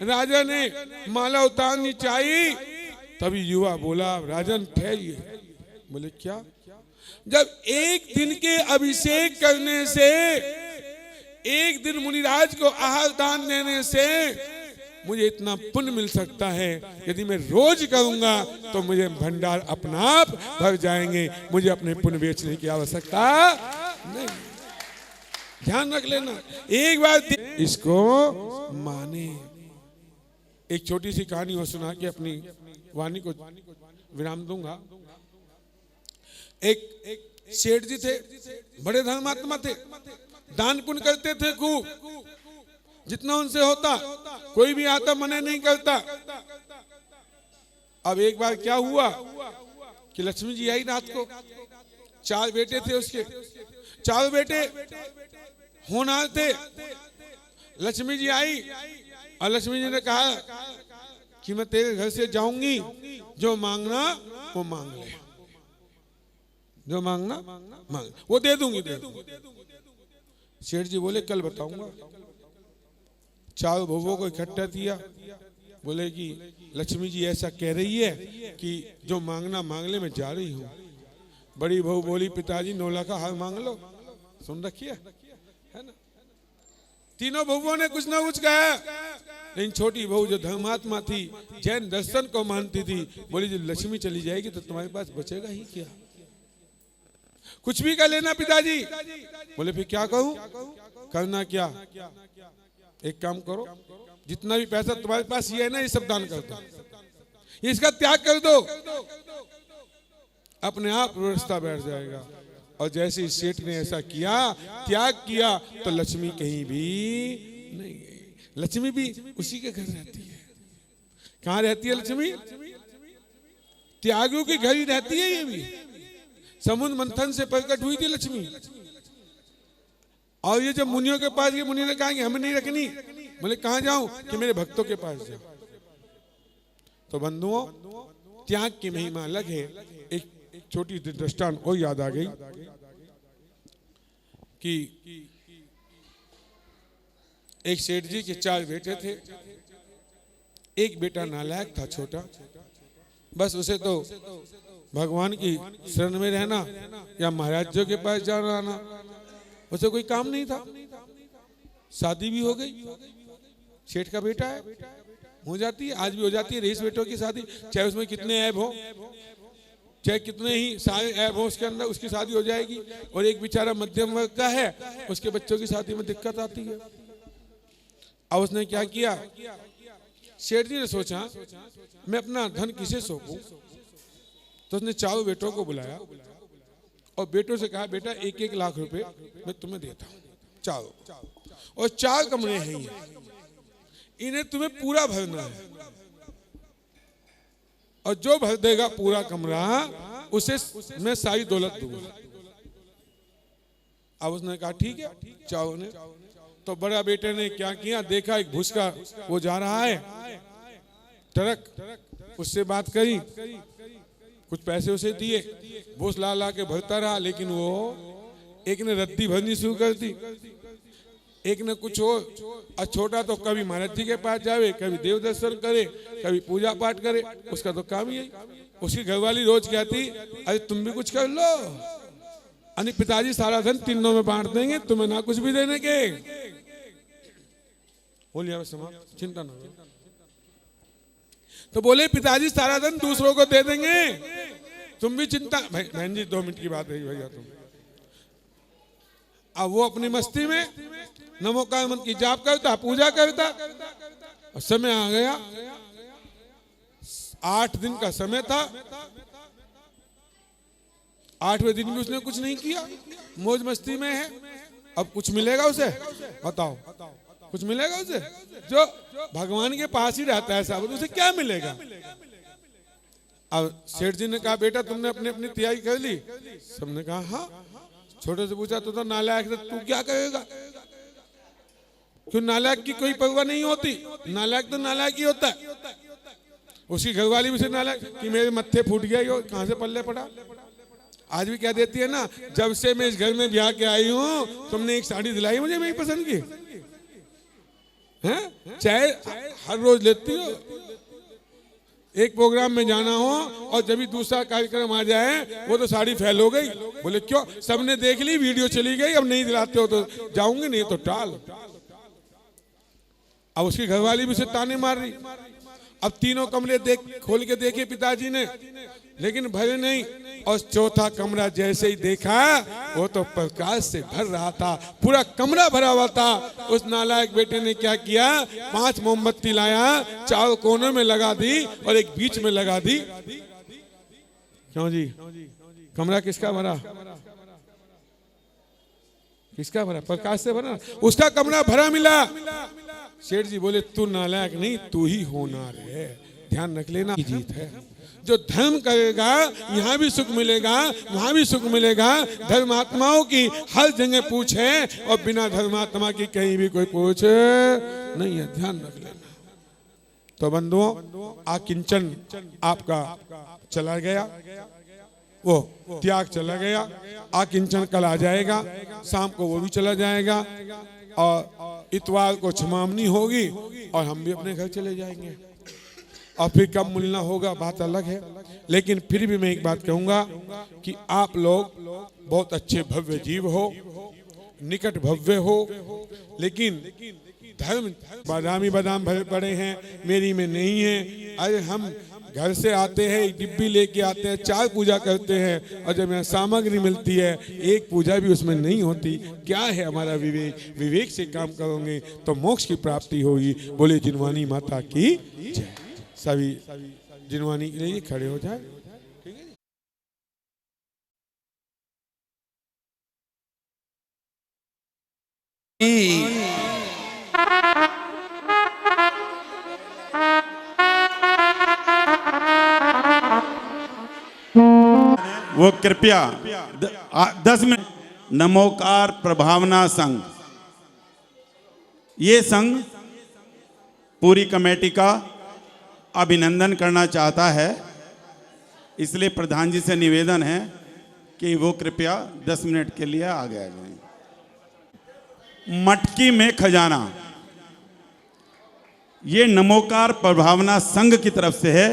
राजा ने माला उतारनी चाहिए तभी युवा बोला, राजन ठहरिए। बोले क्या? जब एक दिन के अभिषेक करने से, एक दिन मुनिराज को आहार दान देने से मुझे इतना पुण्य मिल सकता है, यदि मैं रोज करूंगा तो मुझे भंडार अपना आप भर जाएंगे, मुझे अपने पुण्य बेचने की आवश्यकता नहीं। ध्यान रख लेना, एक बार इसको माने। एक छोटी सी कहानी और सुना के अपनी वाणी को विराम दूंगा। एक सेठ जी थे, बड़े धर्मात्मा थे, दान पुण्य करते थे खूब, जितना उनसे होता, कोई भी आता मना नहीं करता। अब एक बार क्या हुआ कि लक्ष्मी जी आई रात को, 4 बेटे थे उसके, 4 बेटे होनहार थे। लक्ष्मी जी आई और लक्ष्मी जी ने कहा कि मैं तेरे घर से जाऊंगी, जो मांगना वो मांग ले, जो मांगना मांग, वो दे दूंगी, दे दूंगी। सेठ जी बोले कल बताऊंगा। 4 बहुओं को इकट्ठा किया, बोले कि लक्ष्मी जी ऐसा कह रही है कि जो मांगना मांग ले, मैं जा रही हूँ। बड़ी बहू बोली, पिताजी 9 लाख का हार मांग लो। सुन रखिए, है ना? तीनों बहुओं ने कुछ ना कुछ कहा, लेकिन छोटी बहू जो धर्मात्मा थी, जैन दर्शन को मानती थी, बोली जब लक्ष्मी चली जाएगी तो तुम्हारे पास बचेगा ही क्या? कुछ भी कर लेना पिताजी। बोले फिर क्या कहूं? करना क्या? एक काम करो, जितना भी पैसा तुम्हारे पास ये है ना, ये सब दान कर दो, इसका त्याग कर दो, अपने आप व्यवस्था बैठ जाएगा। और जैसे ही सेठ ने ऐसा किया, त्याग किया, तो लक्ष्मी कहीं भी नहीं गई। लक्ष्मी भी उसी के घर रहती है। कहाँ रहती है लक्ष्मी? त्यागियों के घर ही रहती है। ये भी समुद्र मंथन से प्रकट हुई थी लक्ष्मी। और ये जब मुनियों के पास गए, मुनि ने कहा कि हमें नहीं रखनी। बोले कहाँ जाऊं? कि मेरे भक्तों के पास जाओ। तो बंधुओं, त्याग की महिमा अलग है। एक छोटी दृष्टांत और याद आ गई कि एक सेठ जी के 4 बेटे थे। एक बेटा नालायक था, छोटा, बस उसे तो भगवान की शरण में रहना या महाराजों के पास जाना आना, उसे कोई काम नहीं था। शादी भी हो गई, सेठ का बेटा है, हो जाती है, आज भी हो जाती है रईस बेटों की शादी, चाहे उसमें कितने ऐब हो, चाहे कितने ही सारे ऐब हो उसके अंदर, उसकी शादी हो जाएगी। और एक बेचारा मध्यम वर्ग का है, उसके बच्चों की शादी में दिक्कत आती है। अब उसने क्या किया? सेठ जी ने सोचा मैं अपना धन किसे सौंपूं? तो उसने 4 बेटों को बुलाया और बेटों से कहा, बेटा 1-1 लाख रुपए मैं तुम्हें देता हूं, 4, और 4 कमरे हैं ये, इन्हें तुम्हें पूरा भरना है, और जो भर देगा पूरा कमरा उसे मैं सारी दौलत दूंगा। अब उसने कहा ठीक है, 4 ने। तो बड़ा बेटे ने क्या किया, देखा एक भूसका वो जा रहा है ट्रक, उससे बात करी, कुछ पैसे उसे दिए, वो ला ला के भरता रहा, लेकिन वो एक ने रद्दी भरनी शुरू कर दी, एक ने कुछ हो। और छोटा तो कभी महाराज जी के पास जावे, कभी देव दर्शन करे, कभी पूजा पाठ करे, उसका तो काम ही है। उसकी घरवाली रोज कहती, अरे तुम भी कुछ कर लो, यानी पिताजी सारा धन तीनों में बांट देंगे, तुम्हें ना कुछ भी देने के। बोलिए समाप्त, चिंता ना हो। तो बोले पिताजी सारा धन दूसरों को दे देंगे, तुम भी चिंता। बहन जी 2 मिनट की बात है भैया तुम। अब वो अपनी मस्ती में नमोकार मंत्र की जाप करता, पूजा करता, और समय आ गया, 8 दिन का समय था। 8वें दिन भी उसने कुछ नहीं किया, मौज मस्ती में है। अब कुछ मिलेगा उसे? बताओ, कुछ मिलेगा उसे? जो भगवान के पास ही रहता है साहब, उसे क्या मिलेगा? अब सेठ जी ने कहा, बेटा तुमने अपनी अपनी तैयारी कर ली? सबने कहा हाँ। छोटे से पूछा, तो नालायक से तू क्या करेगा? क्यों, नालायक की कोई परवाह नहीं होती, नालायक तो नालायक ही होता है। उसकी घरवाली भी से नालायक कि मेरे मत्थे फूट गया, यो कहां से पल्ले पड़ा। आज भी क्या देती है ना, जब से मैं इस घर में ब्याह के आई हूं, तुमने एक साड़ी दिलाई मुझे मेरी पसंद की हैं, चाहे हर रोज लेती हो। एक प्रोग्राम में जाना हो और जब भी दूसरा कार्यक्रम आ जाए, वो तो साड़ी फैल हो गई। बोले क्यों? सबने देख ली, वीडियो चली गई, अब नहीं दिलाते हो तो जाऊंगी, नहीं तो टाल। अब उसकी घरवाली भी उसे ताने मार रही। अब तीनों कमरे खोल के देखे पिताजी ने, लेकिन भरे नहीं। और चौथा कमरा जैसे ही देखा, वो तो प्रकाश से भर रहा था, पूरा कमरा भरा हुआ था। उस नालायक बेटे ने क्या किया, 5 मोमबत्ती लाया, 4 कोनों में लगा दी और एक बीच में लगा दी। क्यों जी? कमरा किसका भरा? किसका भरा? प्रकाश से भरा। उसका कमरा भरा मिला। सेठ जी बोले, तू नालायक नहीं, तू ही होनहार है, ध्यान रख लेना, जीत है। जो धर्म करेगा, यहाँ भी सुख मिलेगा, वहां भी सुख मिलेगा। धर्मात्माओं की हर जगह पूछ है, और बिना धर्मात्मा की कहीं भी कोई पूछ नहीं है, ध्यान रख लेना। तो बंधुओं, आकिंचन आपका चला गया, वो त्याग चला गया। आकिंचन कल आ जाएगा, शाम को वो भी चला जाएगा, और इतवार को क्षमामनी होगी, और हम भी अपने घर चले जाएंगे। और फिर कब मिलना होगा बात अलग है, लेकिन फिर भी मैं एक बात कहूंगा कि आप लोग बहुत अच्छे भव्य जीव हो, निकट भव्य हो, लेकिन धर्म बादामी बादाम भरे पड़े हैं, मेरी में नहीं है। अरे हम घर से आते हैं, एक डिब्बी लेके आते हैं, 4 पूजा करते हैं, और जब यहाँ सामग्री मिलती है, एक पूजा भी उसमें नहीं होती। क्या है हमारा विवेक? विवेक से काम करोगे तो मोक्ष की प्राप्ति होगी। बोले जिनवानी माता की जय। सभी जिनवानी के लिए खड़े हो जाए। वो कृपया 10 मिनट नमोकार प्रभावना संघ, ये संघ पूरी कमेटी का अभिनंदन करना चाहता है, इसलिए प्रधान जी से निवेदन है कि वो कृपया 10 मिनट के लिए आगे आ जाएं। मटकी में खजाना, ये नमोकार प्रभावना संघ की तरफ से है,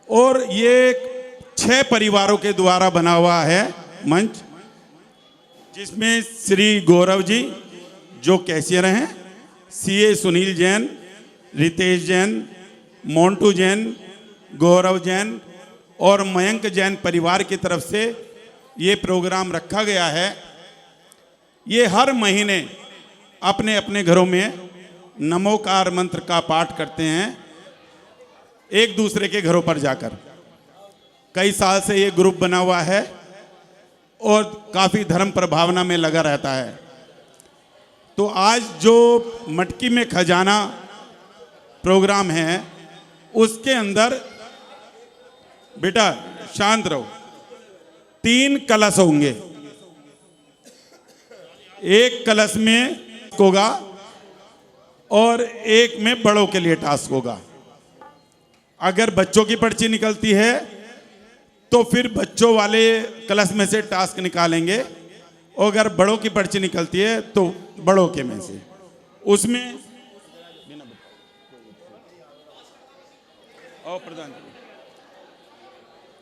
और ये 6 परिवारों के द्वारा बना हुआ है मंच, जिसमें श्री गौरव जी जो कैशियर हैं, सीए सुनील जैन, रितेश जैन, मोंटू जैन, गौरव जैन और मयंक जैन परिवार की तरफ से ये प्रोग्राम रखा गया है। ये हर महीने अपने अपने घरों में नमोकार मंत्र का पाठ करते हैं, एक दूसरे के घरों पर जाकर। कई साल से ये ग्रुप बना हुआ है और काफ़ी धर्म प्रभावना में लगा रहता है। तो आज जो मटकी में खजाना प्रोग्राम है, उसके अंदर बेटा शांत रहो, 3 कलश होंगे। एक कलश में होगा और एक में बड़ों के लिए टास्क होगा। अगर बच्चों की पर्ची निकलती है तो फिर बच्चों वाले क्लास में से टास्क निकालेंगे, और अगर बड़ों की पर्ची निकलती है तो बड़ों के में से उसमें और प्रधान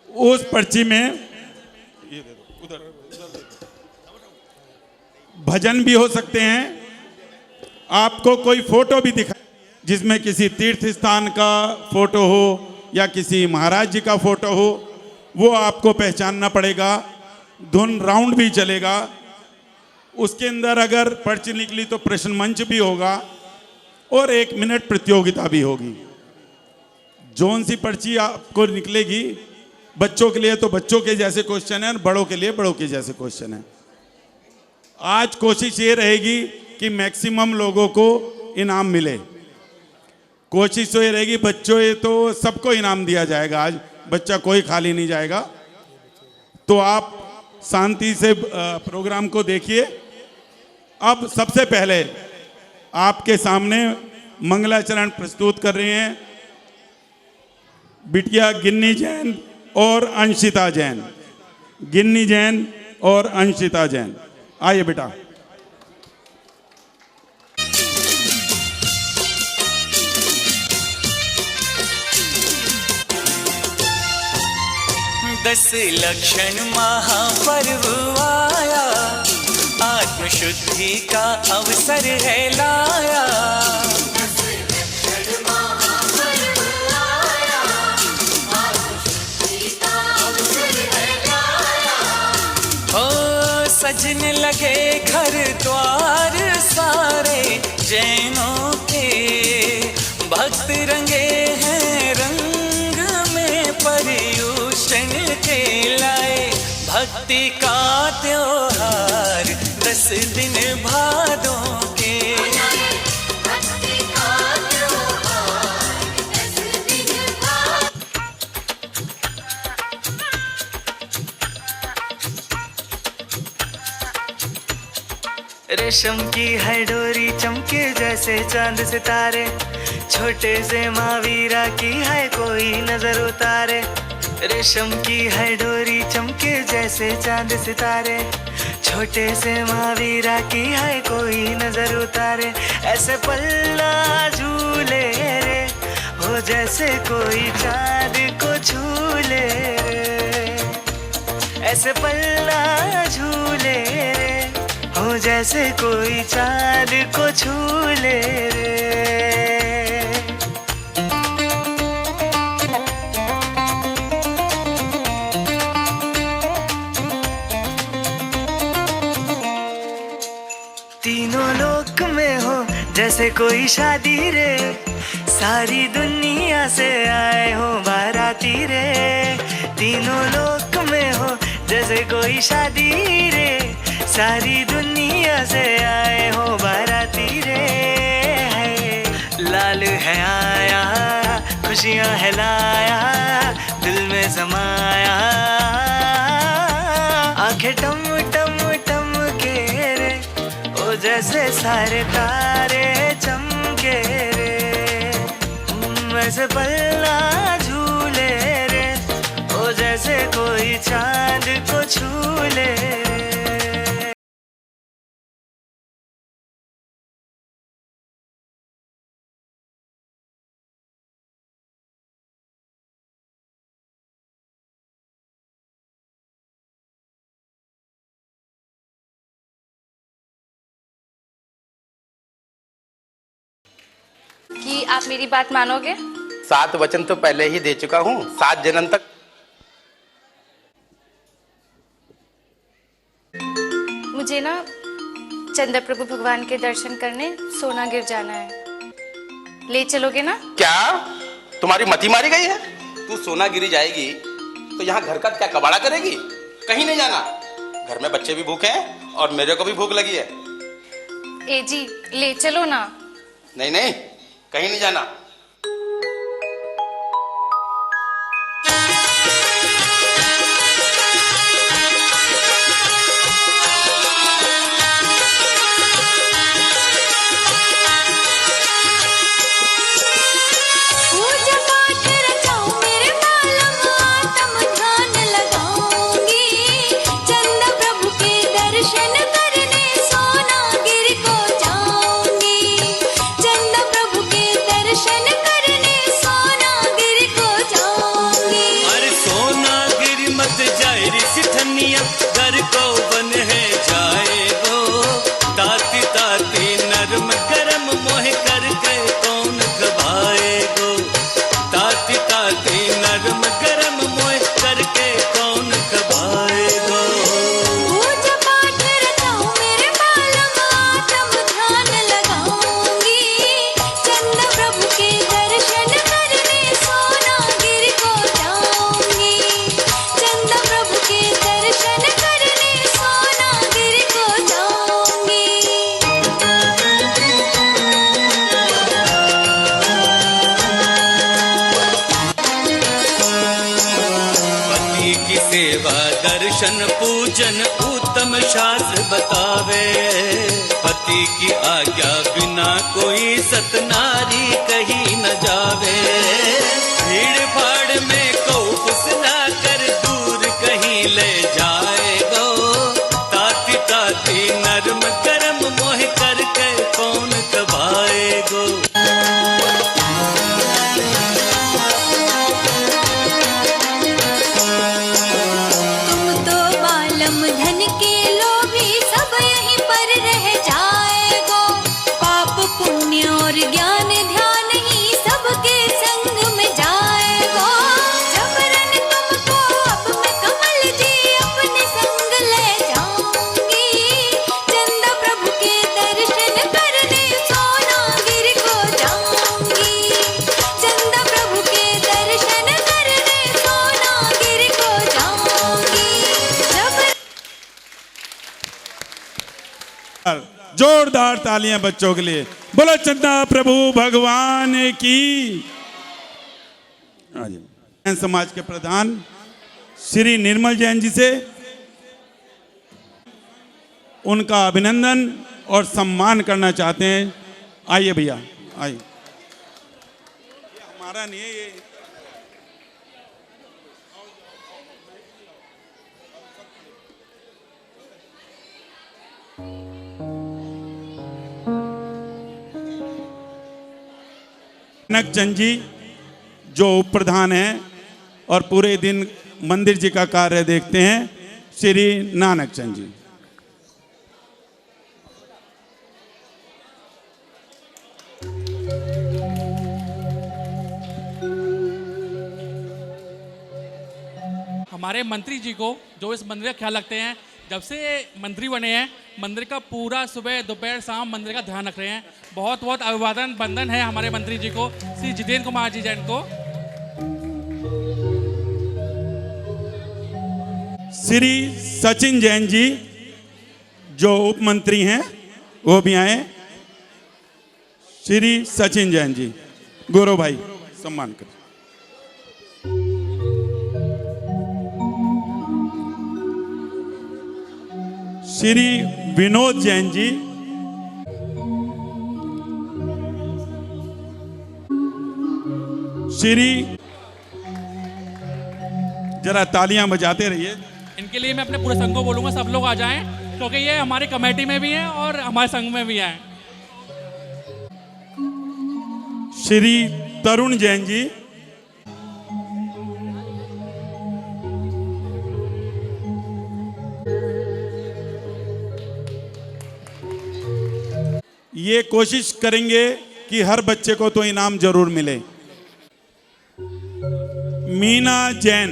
उस पर्ची में ये दे दो, उधर भजन भी हो सकते हैं। आपको कोई फोटो भी दिखा जिसमें किसी तीर्थ स्थान का फोटो हो या किसी महाराज जी का फोटो हो, वो आपको पहचानना पड़ेगा। धुन राउंड भी चलेगा। उसके अंदर अगर पर्ची निकली तो प्रश्न मंच भी होगा और 1 मिनट प्रतियोगिता भी होगी। जौन सी पर्ची आपको निकलेगी बच्चों के लिए तो बच्चों के जैसे क्वेश्चन है, बड़ों के लिए बड़ों के जैसे क्वेश्चन है। आज कोशिश ये रहेगी कि मैक्सिमम लोगों को इनाम मिले। कोशिश तो ये रहेगी बच्चों, ये तो सबको इनाम दिया जाएगा। आज बच्चा कोई खाली नहीं जाएगा। तो आप शांति से प्रोग्राम को देखिए। अब सबसे पहले आपके सामने मंगलाचरण प्रस्तुत कर रहे हैं बिटिया गिन्नी जैन और अंशिता जैन। गिन्नी जैन और अंशिता जैन, आइए बेटा। दस लक्षण महापर्व आया, आत्मशुद्धि का अवसर है लाया। दस लक्षण महापर्व आया, आत्मशुद्धि का अवसर है लाया। ओ सजने लगे घर द्वार सारे जैनों के, भक्त रंगे हैं रंग में पर्युषण के लाए। भक्ति का त्योहार 10 दिन भादों के, भक्ति का त्योहार 10 दिन भादों। रेशम की है डोरी चमके जैसे चांद सितारे, छोटे से महावीरा की है कोई नजर उतारे। रेशम की है डोरी चमके जैसे चांद सितारे, छोटे से महावीरा की है कोई नजर उतारे। ऐसे पल्ला झूले रे हो जैसे कोई चांद को झूले रे। ऐसे पल्ला झूले रे हो जैसे कोई चांद को झूले रे। तीनों लोक में हो जैसे कोई शादी रे, सारी दुनिया से आए हो बाराती रे। तीनों लोक में हो जैसे कोई शादी रे, सारी दुनिया से आए हो बाराती रे। लाल है आया खुशियां है लाया, दिल में समाया आंखें टम टम टम के रे, ओ जैसे सारे तारे चमके रे। ऐसे पल्ला झूले रे ओ जैसे कोई चांद को छूले रे। कि आप मेरी बात मानोगे? 7 वचन तो पहले ही दे चुका हूँ, 7 जन्म तक। मुझे ना चंद्र प्रभु भगवान के दर्शन करने सोनागिर जाना है, ले चलोगे ना? क्या तुम्हारी मती मारी गई है? तू सोनागिरी जाएगी तो यहाँ घर का क्या कबाड़ा करेगी? कहीं नहीं जाना। घर में बच्चे भी भूखे हैं और मेरे को भी भूख लगी है। ए जी ले चलो ना। नहीं नहीं, कहीं नहीं जाना। पूजा पाठ रचाओ मेरे बालम, आत्म ध्यान सेवा दर्शन पूजन उत्तम शास्त्र बतावे। पति की आज्ञा बिना कोई सतनारी कहीं न जावे। भीड़ भाड़ में को फुसला कर दूर कहीं ले जाए गो। ताती ताती नरम गरम मोह करके कौन दबाए गो। धन के लोभी सब यहीं पर रह जाएगो। पाप पुण्य और ज्ञान ध्यान ही सबके संग में जाएगो। जबरन तुमको अब मैं कमल जी अपने संग ले जाऊंगी। चंदा प्रभु के दर्शन करने सोनागिर को जाऊंगी। चंदा प्रभु के दर्शन करने सोनागिर को जाऊंगी। जोरदार तालियां बच्चों के लिए। बोलो चंदा प्रभु भगवान की। समाज के प्रधान श्री निर्मल जैन जी से उनका अभिनंदन और सम्मान करना चाहते हैं। आइए भैया आइए। हमारा नहीं है ये। नानक चंद जी जो उप प्रधान हैं और पूरे दिन मंदिर जी का कार्य देखते हैं, श्री नानक चंद जी। हमारे मंत्री जी को जो इस मंदिर का ख्याल रखते हैं, जब से मंत्री बने हैं मंदिर का पूरा सुबह दोपहर शाम मंदिर का ध्यान रख रहे हैं। बहुत बहुत अभिवादन बंदन है हमारे मंत्री जी को, श्री जितेंद्र कुमार जी जैन को। श्री सचिन जैन जी जो उप मंत्री हैं वो भी आए। श्री सचिन जैन जी, गौरव भाई सम्मान करें। श्री विनोद जैन जी, श्री जरा तालियां बजाते रहिए। इनके लिए मैं अपने पूरे संघ को बोलूंगा सब लोग आ जाएं, क्योंकि ये हमारी कमेटी में भी हैं और हमारे संघ में भी हैं। श्री तरुण जैन जी, ये कोशिश करेंगे कि हर बच्चे को तो इनाम जरूर मिले। मीना जैन,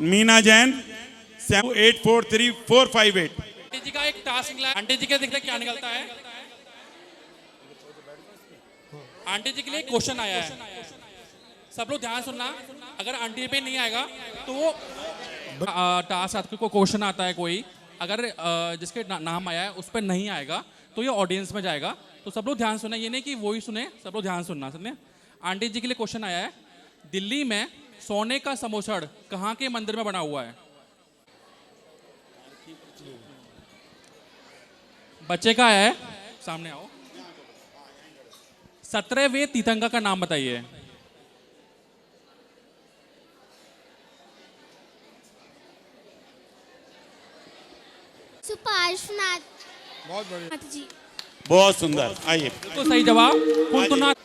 मीना जैन 7843458। आंटी जी का एक टास्क मिला है। आंटी जी के देखते क्या निकलता है। आंटी जी के लिए क्वेश्चन आया है, सब लोग ध्यान सुनना। अगर आंटी पे नहीं आएगा तो वो टास्क को क्वेश्चन आता है कोई, अगर जिसके नाम आया है उस पर नहीं आएगा तो ये ऑडियंस में जाएगा। तो सब लोग ध्यान सुने, ये नहीं कि वो ही सुने, सब लोग ध्यान सुनना। सुनने आंटी जी के लिए क्वेश्चन आया है, दिल्ली में सोने का समोसड़ कहाँ के मंदिर में बना हुआ है? बच्चे का है, सामने आओ। 17वें तीर्थंकर का नाम बताइए। सुपार्श्वनाथ। बहुत बढ़िया जी। बहुत सुंदर। आइए। तो सही जवाब कुंतुनाथ।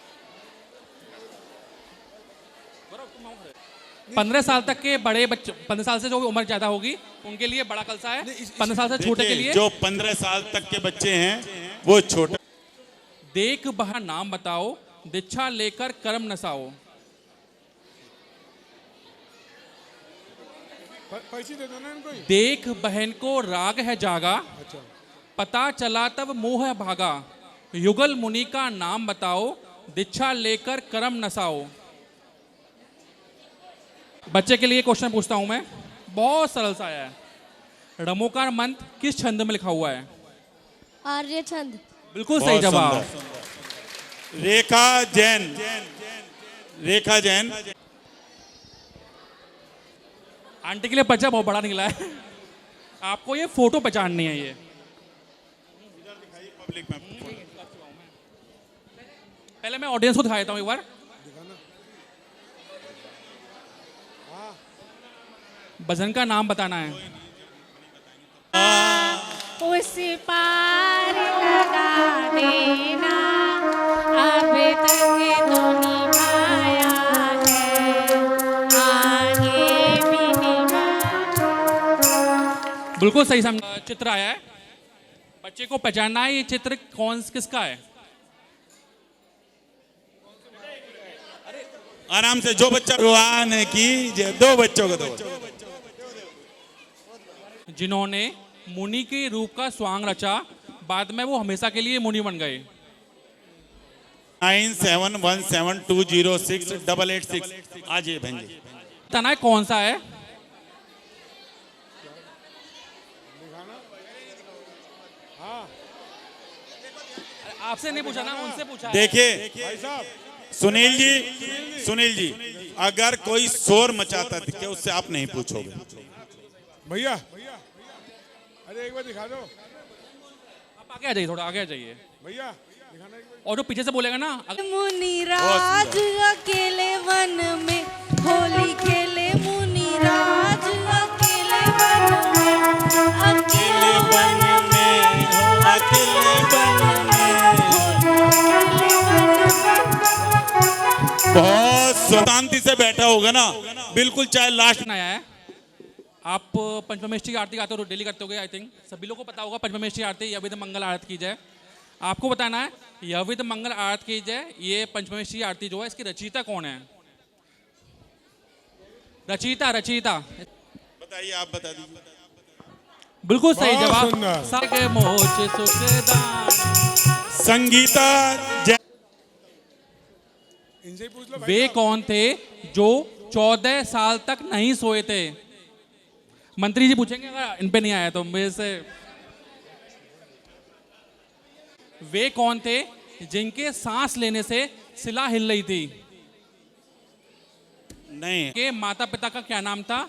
15 साल तक के बड़े बच्चे, 15 साल से जो उम्र ज्यादा होगी उनके लिए बड़ा कलसा है। 15 साल से छोटे के लिए जो 15 साल तक के बच्चे हैं वो छोटे। देख बहा नाम बताओ, दीक्षा लेकर कर्म नसाओ। पैसे दे दो ना इनको ही। देख बहन को राग है जागा, पता चला तब मोह है भागा। युगल मुनि का नाम बताओ, दीक्षा लेकर कर्म नसाओ। बच्चे के लिए क्वेश्चन पूछता हूं मैं, बहुत सरल सा आया है। रमोकार मंत्र किस छंद में लिखा हुआ है? आर्य छंद। बिल्कुल सही जवाब। रेखा जैन, रेखा जैन। आंटी के लिए पर्चा बहुत बड़ा निकला है। आपको ये फोटो पहचाननी है ये। पब्लिक में पहले मैं ऑडियंस को दिखा देता हूँ एक बार। भजन का नाम बताना है। उस पार लगा देना, अब तक तो निभाया है, आगे भी निभा। बिल्कुल सही समझ। चित्र आया है, बच्चे को पहचानना है ये चित्र किसका है। आराम से, जो बच्चा भगवान की दो बच्चों को दो, जिन्होंने मुनि के रूप का स्वांग रचा, बाद में वो हमेशा के लिए मुनि बन गए। 9717206886। आज ये बहन जी बताना है कौन सा है। आपसे नहीं पूछा ना, उनसे पूछा है। देखिए सुनील जी, अगर कोई शोर मचाता दिखे उससे आप नहीं पूछोगे। भैया अरे एक बार दिखा दो। आप आगे आ जाइए, थोड़ा आगे आ जाइए भैया दिखाना एक बार। और जो पीछे से बोलेगा ना, मुनिराज अकेले वन में होली खेले, मुनिराज अकेले वन में, अकेले वन में, अकेले वन में, बहुत शांति से बैठा होगा ना, बिल्कुल चाहे लास्ट आया है। आप पंचमेष्ठी की आरती गाते हो, डेली करते होगे आई थिंक, सभी लोगों को पता होगा। पंचमेष्ठी आरती यविध मंगल आरती की जाए। आपको बताना है यविध मंगल आरती की जाए, ये पंचमेष्ठी आरती जो है इसकी रचयिता कौन है। रचयिता बताइए, आप बता दीजिए। बिल्कुल सही बहुत जवाब। सुंदर। सगे मोच सुखदान। संगीता इनसे ही पूछ लो भाई वे साहब। कौन थे जो 14 साल तक नहीं सोए थे। मंत्री जी पूछेंगे अगर इन पे नहीं आया तो मेरे से। वे कौन थे जिनके सांस लेने से शिला हिल रही थी। नहीं, के माता पिता का क्या नाम था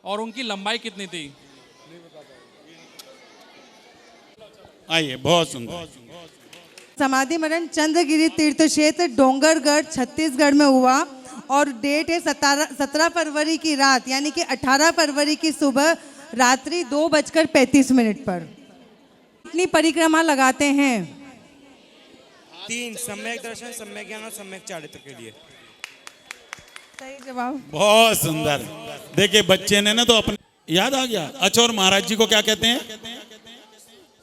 और उनकी लंबाई कितनी थी। आइए, बहुत सुंदर। समाधि मरण चंद्रगिरी तीर्थ क्षेत्र डोंगरगढ़ छत्तीसगढ़ में हुआ और डेट है 17 फरवरी की रात, यानी कि 18 फरवरी की सुबह रात्रि 2:35 पर। कितनी परिक्रमा लगाते हैं। 3 सम्यक दर्शन, सम्यक ज्ञान और सम्यक चारित्र के लिए। सही जवाब। बहुत सुंदर। देखिए बच्चे ने ना तो अपने याद आ गया। अच्छा, और महाराज जी को क्या कहते हैं।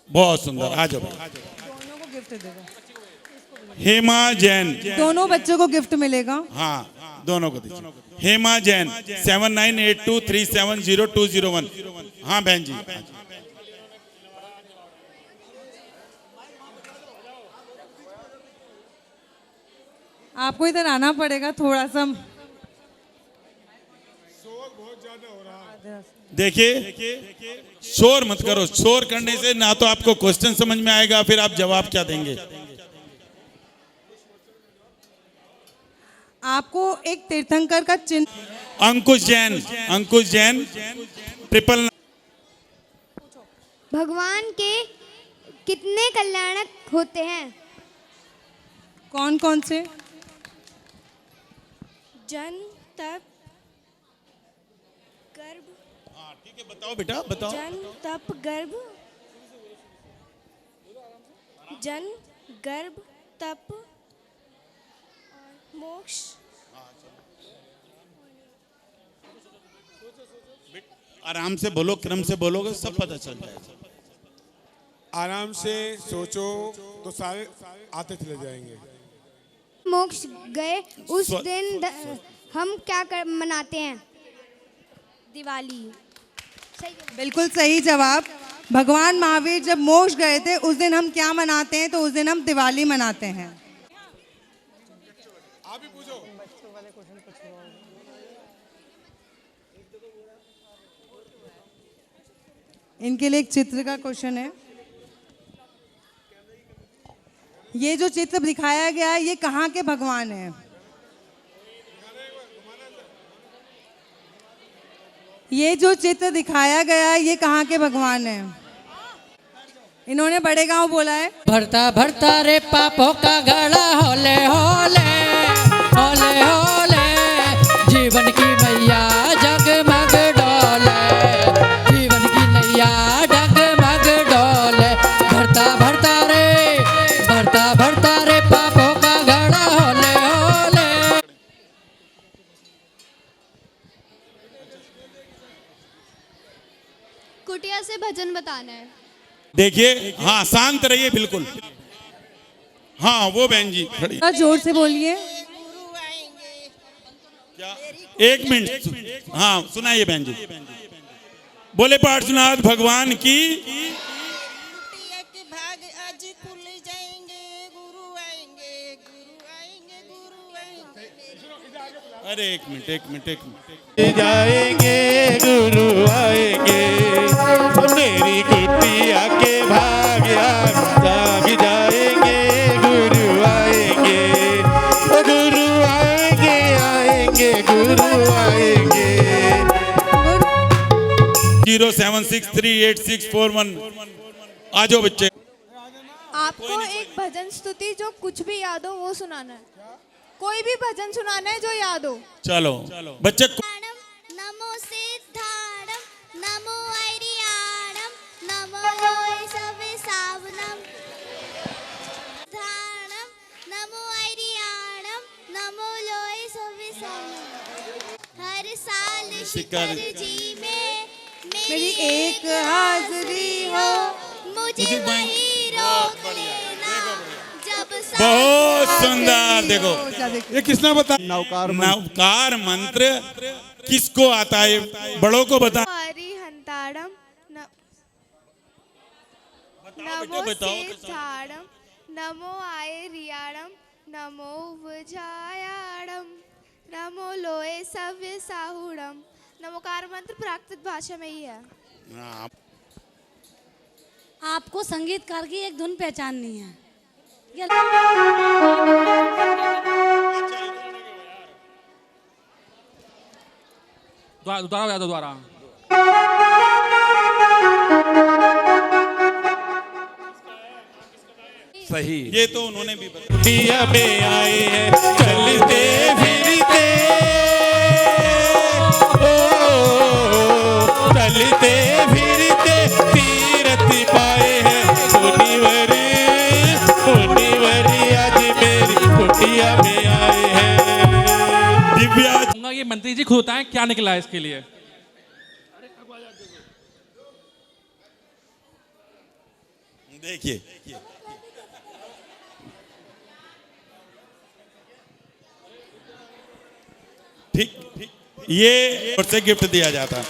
बहुत सुंदर। आ जाओ। दोनों को गिफ्ट देगा। हेमा जैन, दोनों बच्चों को गिफ्ट मिलेगा। हाँ दोनों को दीजिए। हेमा जैन 7982370201। हाँ बहन जी। आपको इधर आना पड़ेगा थोड़ा सा। देखिए शोर मत करो, शोर करने से ना तो आपको क्वेश्चन समझ में आएगा, फिर आप जवाब क्या देंगे। आपको एक तीर्थंकर का चिन्ह। अंकुश जैन 999। भगवान के कितने कल्याणक होते हैं। कौन कौन से। जन, तप, गर्भ। ठीक है, बताओ बेटा बताओ। जन, तप, गर्भ। जन, गर्भ, तप और मोक्ष। आराम से बोलो, क्रम से बोलोगे सब पता चल जाएगा। आराम से सोचो तो सारे आते चले जाएंगे। मोक्ष गए उस स्व- दिन हम क्या मनाते हैं। दिवाली। बिल्कुल सही जवाब। भगवान महावीर जब मोक्ष गए थे उस दिन हम क्या मनाते हैं, तो उस दिन हम दिवाली मनाते हैं। आप ही पूछो। इनके लिए एक चित्र का क्वेश्चन है। ये जो चित्र दिखाया गया है ये कहाँ के भगवान हैं। ये जो चित्र दिखाया गया है ये कहाँ के भगवान है? इन्होंने बड़े गांव बोला है। भरता भरता रे पापों का घड़ा होले होले होले होले, जीवन की मैया जगमग डोले, जीवन की नैया जगमग डोले। भरता भरता रे पापों का घड़ा होले होले। कुटिया से भजन बताना है। देखिए, हाँ शांत रहिए बिल्कुल। हाँ वो बहन जी खड़ी। जोर से बोलिए। एक मिनट, हाँ सुनाइए बहन जी। बोले पार्श्वनाथ भगवान की। अरे एक मिनट। जाएंगे गुरु आएंगे, मेरी कुटिया के भाग जाग जाएंगे। गुरु आएंगे, गुरु आएंगे, आएंगे गुरु आएंगे। 0763864 आ जाओ बच्चे। आपको एक भजन स्तुति जो कुछ भी याद हो वो सुनाना है। कोई भी भजन सुनाना है जो याद हो। चलो बच्चे। नमो सिद्धारम नमो ऐरियाणम नमो लोय सवे सावनम धारम नमो ऐरियाणम नमो लोय सवे सावनम। हर साल शिखर जी में मेरी एक हाजिरी हो, मुझे वही रोक लेना जब बहुत सुंदर। देखो ये किसने बता? नवकार मंत्र किसको आता है? बड़ों को बता। हरिहंताड़म नमो सिद्धारम नमो ऐरियाणम नमो वज्रायाणम नमो लोय सव्य साहुड़म। नमोकार मंत्र प्राकृत भाषा में ही है। आपको संगीतकार की एक धुन पहचाननी है। दोबारा सही। ये तो उन्होंने भी बताया। कुटिया में आए हैं चलते फिरते, चलते फिरते तीरथ पाए हैं। मुनिवरी आज मेरी कुटिया में आए हैं। दिव्या ये मंत्री जी खुद बताएं क्या निकला है इसके लिए। देखिए ठीक, ये और से गिफ्ट दिया जाता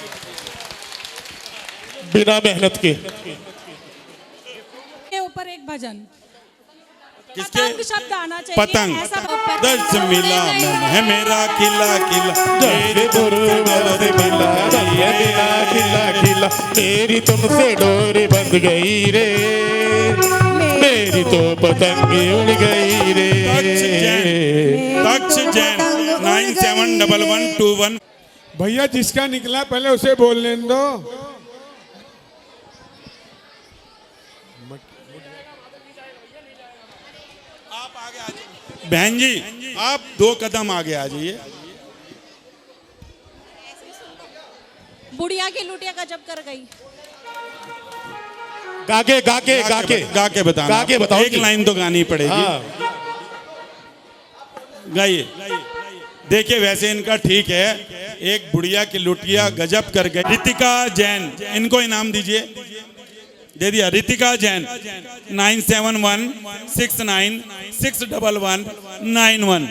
बिना मेहनत के। ऊपर एक भजन किसके? पतंग शब्द आना चाहिए। पतंग ऐसा दर्श मिला है मेरा खिला खिला, खिला खिला मेरी तुमसे डोरी बंध गई रे, मेरी तो पतंग उड़ गई रे। तक्ष जैन 971121। भैया जिसका निकला पहले उसे बोल लेने दो। बहन जी आप 2 कदम आगे आ जाइए। बुढ़िया की लुटिया गजब कर गई। गाके बताओ। एक लाइन तो गानी पड़ेगी। गाइए। देखिए वैसे इनका ठीक है। एक बुढ़िया की लुटिया गजब कर गई। रितिका जैन, इनको इनाम दीजिए। दे दिया। रितिका जैन 9716961191।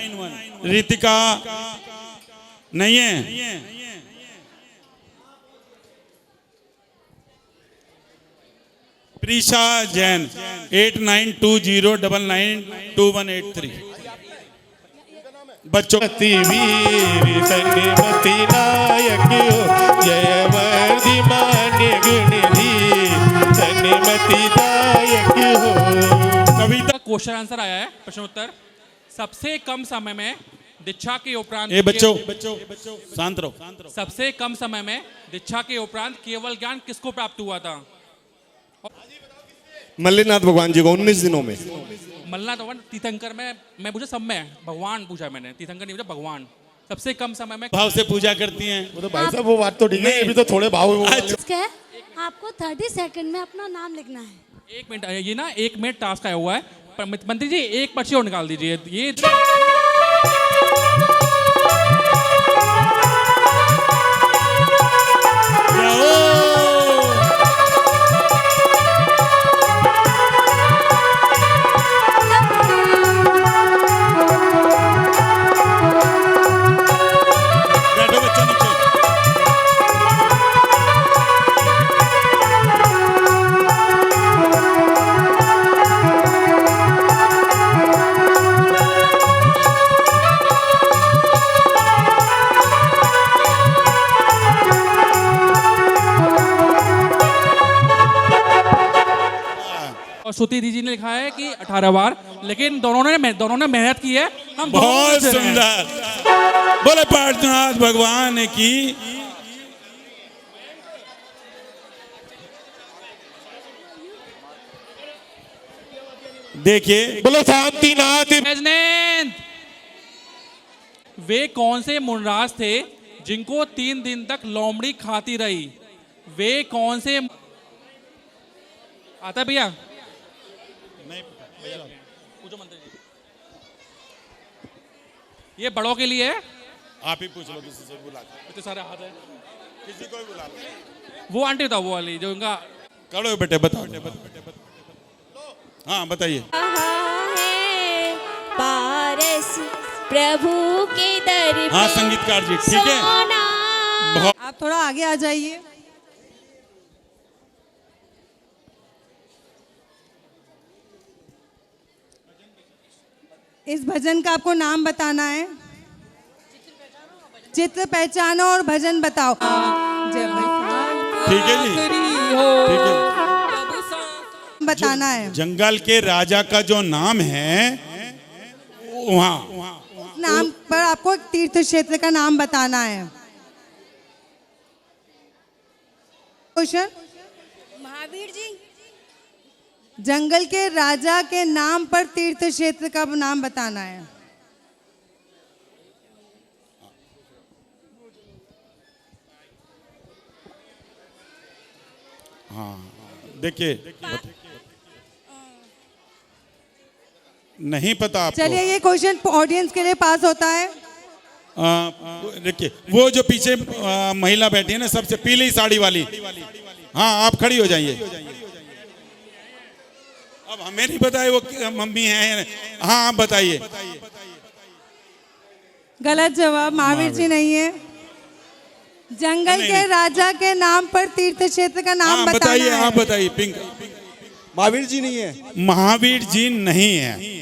रितिका नहीं है। प्रीशा जैन 8920992183। बच्चों वीर संगमति नायक जयवर्धि मान्य गुणधि संगमति दायक हो। कविता क्वेश्चन आंसर आया है। प्रश्न उत्तर। सबसे कम समय में दीक्षा के उपरांत ए बच्चों शांत रहो। सबसे कम समय में दीक्षा के उपरांत केवल ज्ञान किसको प्राप्त हुआ था? मल्लिनाथ भगवान जी को 19 दिनों में। मल्लिनाथ भगवान तीर्थंकर में, मैं पूछा सब में, भगवान पूछा मैंने, तीर्थंकर नहीं पूछा, भगवान सबसे कम समय में भाव से पूजा करती हैं। वो तो भाई साहब वो बात तो ठीक है, ये भी तो थोड़े भाव। आपको 30 सेकंड में अपना नाम लिखना है। 1 मिनट, ये ना 1 मिनट टास्क आया हुआ है, पर मंत्री जी एक पर्ची और निकाल दीजिए। ये और श्रुति दीदी ने लिखा है कि 18 बार, लेकिन दोनों ने मेहनत की है। हम बहुत सुंदर। बोले पार्श्वनाथ भगवान की। देखिए बोलो शांतिनाथ। वे कौन से मुनराज थे जिनको 3 दिन तक लोमड़ी खाती रही? वे कौन से आता भैया? पूछो मंत्री जी। ये बड़ों के लिए है, आप ही पूछ लो किसी से, बुला इतने सारे हाथ है, किसी को भी बुला लो। वो आंटी था, वो वाली जो उनका। करो बेटे, बताओ। हाँ बताइए। पारस प्रभु के दर पे। हाँ संगीतकार जी, ठीक है। आप थोड़ा आगे आ जाइए। इस भजन का आपको नाम बताना है। चित्र पहचानो और भजन बताओ। ठीक है जी, ठीक है। बताना है। जंगल के राजा का जो नाम है वहाँ नाम पर आपको तीर्थ क्षेत्र का नाम बताना है। क्वेश्चन, महावीर जी। जंगल के राजा के नाम पर तीर्थ क्षेत्र का नाम बताना है। हाँ देखिए, नहीं पता आपको? चलिए ये क्वेश्चन ऑडियंस के लिए पास होता है। देखिए वो जो पीछे महिला बैठी है ना, सबसे पीली साड़ी वाली, हाँ आप खड़ी हो जाइए। अब हमें नहीं पता है वो मम्मी है। हाँ आप बताइए। गलत जवाब, महावीर जी नहीं है। जंगल के राजा के नाम पर तीर्थ क्षेत्र का नाम बताइए। आप बताइए। पिंक, महावीर जी नहीं है। महावीर जी नहीं है।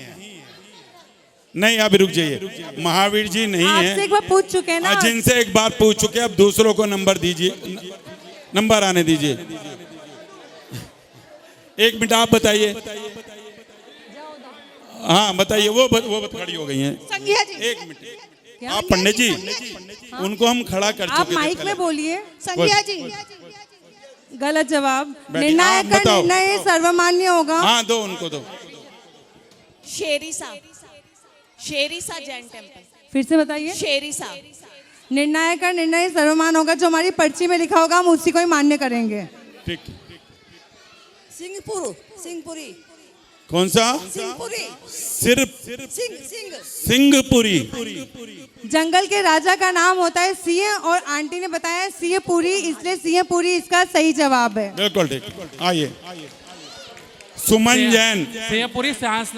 नहीं अभी रुक जाइए, महावीर जी नहीं है। आपसे एक बार पूछ चुके हैं ना। जिनसे एक बार पूछ चुके, अब दूसरों को नंबर दीजिए, नंबर आने दीजिए। 1 मिनट आप बताइए। हाँ बताइए। वो खड़ी हो गई हैं। संज्ञा जी 1 मिनट। आप पंडित जी, उनको हम खड़ा कर चुके। आप माइक में बोलिए। संज्ञा जी गलत जवाब। बैठिए, निर्णायक आप का बताओ। निर्णय सर्वमान्य होगा। हाँ दो, उनको दो। शेरीसा जैन टेम्पल। फिर से बताइए। शेरीसा। निर्णायक का निर्णय सर्वमान होगा। जो हमारी पर्ची में लिखा होगा हम उसी को ही मान्य करेंगे। ठीक। सिंहपुरी। कौन सा? सिंहपुरी। सिर्फ सिंह। सिंहपुरी। जंगल के राजा का नाम होता है सिंह, और आंटी ने बताया सिंहपुरी, इसलिए सिंहपुरी इसका सही जवाब है। बिल्कुल ठीक। आइए सुमन जैन। सिंहपुरी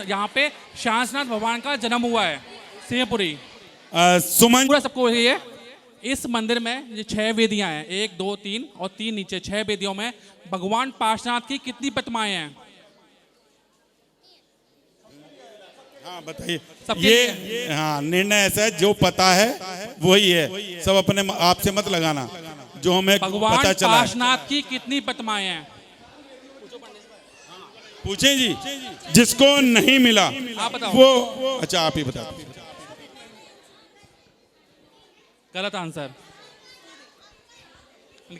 यहाँ पे शांसनाथ भगवान का जन्म हुआ है, सिंहपुरी। सुमन पूरा सबको ये इस मंदिर में ये 6 वेदियां हैं, 1 2 3 और 3 नीचे। 6 वेदियों में भगवान पार्श्वनाथ की कितनी प्रतिमाएं हैं? हाँ बताइए। ये हाँ निर्णय ऐसा है, जो पता है वही है, सब अपने आप से मत लगाना, जो हमें भगवान पता चला। पार्श्वनाथ की कितनी प्रतिमाएं हैं? पूछें जी, जिसको नहीं मिला आप बताओ। वो। अच्छा आप ही बता। गलत आंसर,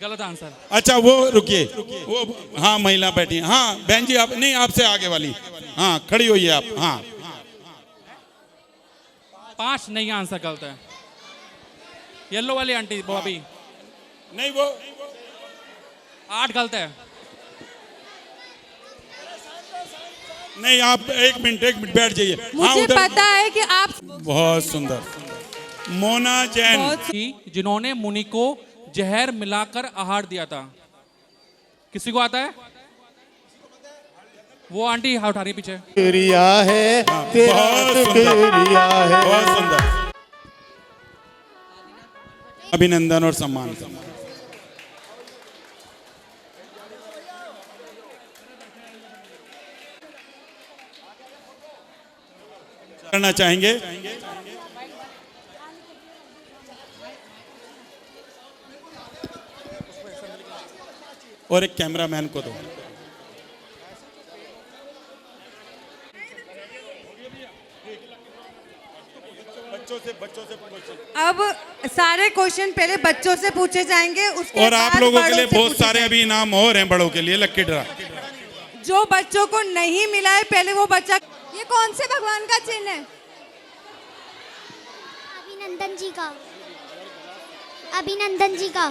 गलत आंसर। अच्छा वो रुकिए, वो हाँ महिला बैठी हैं। हाँ बहन जी, आप नहीं, आपसे आगे वाली, हाँ खड़ी होइए आप। हाँ 5 नहीं, आंसर गलत है। येलो वाली आंटी बॉबी, नहीं वो 8 गलत है। नहीं, आप एक मिनट बैठ जाइए। हाँ, मुझे उधर- पता है कि आप बहुत सुंदर। मोना जैन, जिन्होंने मुनि को जहर मिलाकर आहार दिया था, किसी को आता है? वो आंटी हाथ उठा रही पीछे। शुक्रिया है तेरा, बहुत सुंदर, शुक्रिया है। बहुत सुंदर। अभिनंदन और सम्मान। करना चाहेंगे? और एक कैमरामैन को दो। बच्चों से अब सारे क्वेश्चन पहले बच्चों से पूछे जाएंगे, उसके और आप बाद लोगों के बड़ों लिए से बहुत पूछे सारे अभी इनाम और हैं बड़ों के लिए, लक्की ड्रा। जाएंगे। जो बच्चों को नहीं मिला है पहले वो बच्चा, ये कौन से भगवान का चिन्ह है? अभिनंदन जी का, अभिनंदन जी का।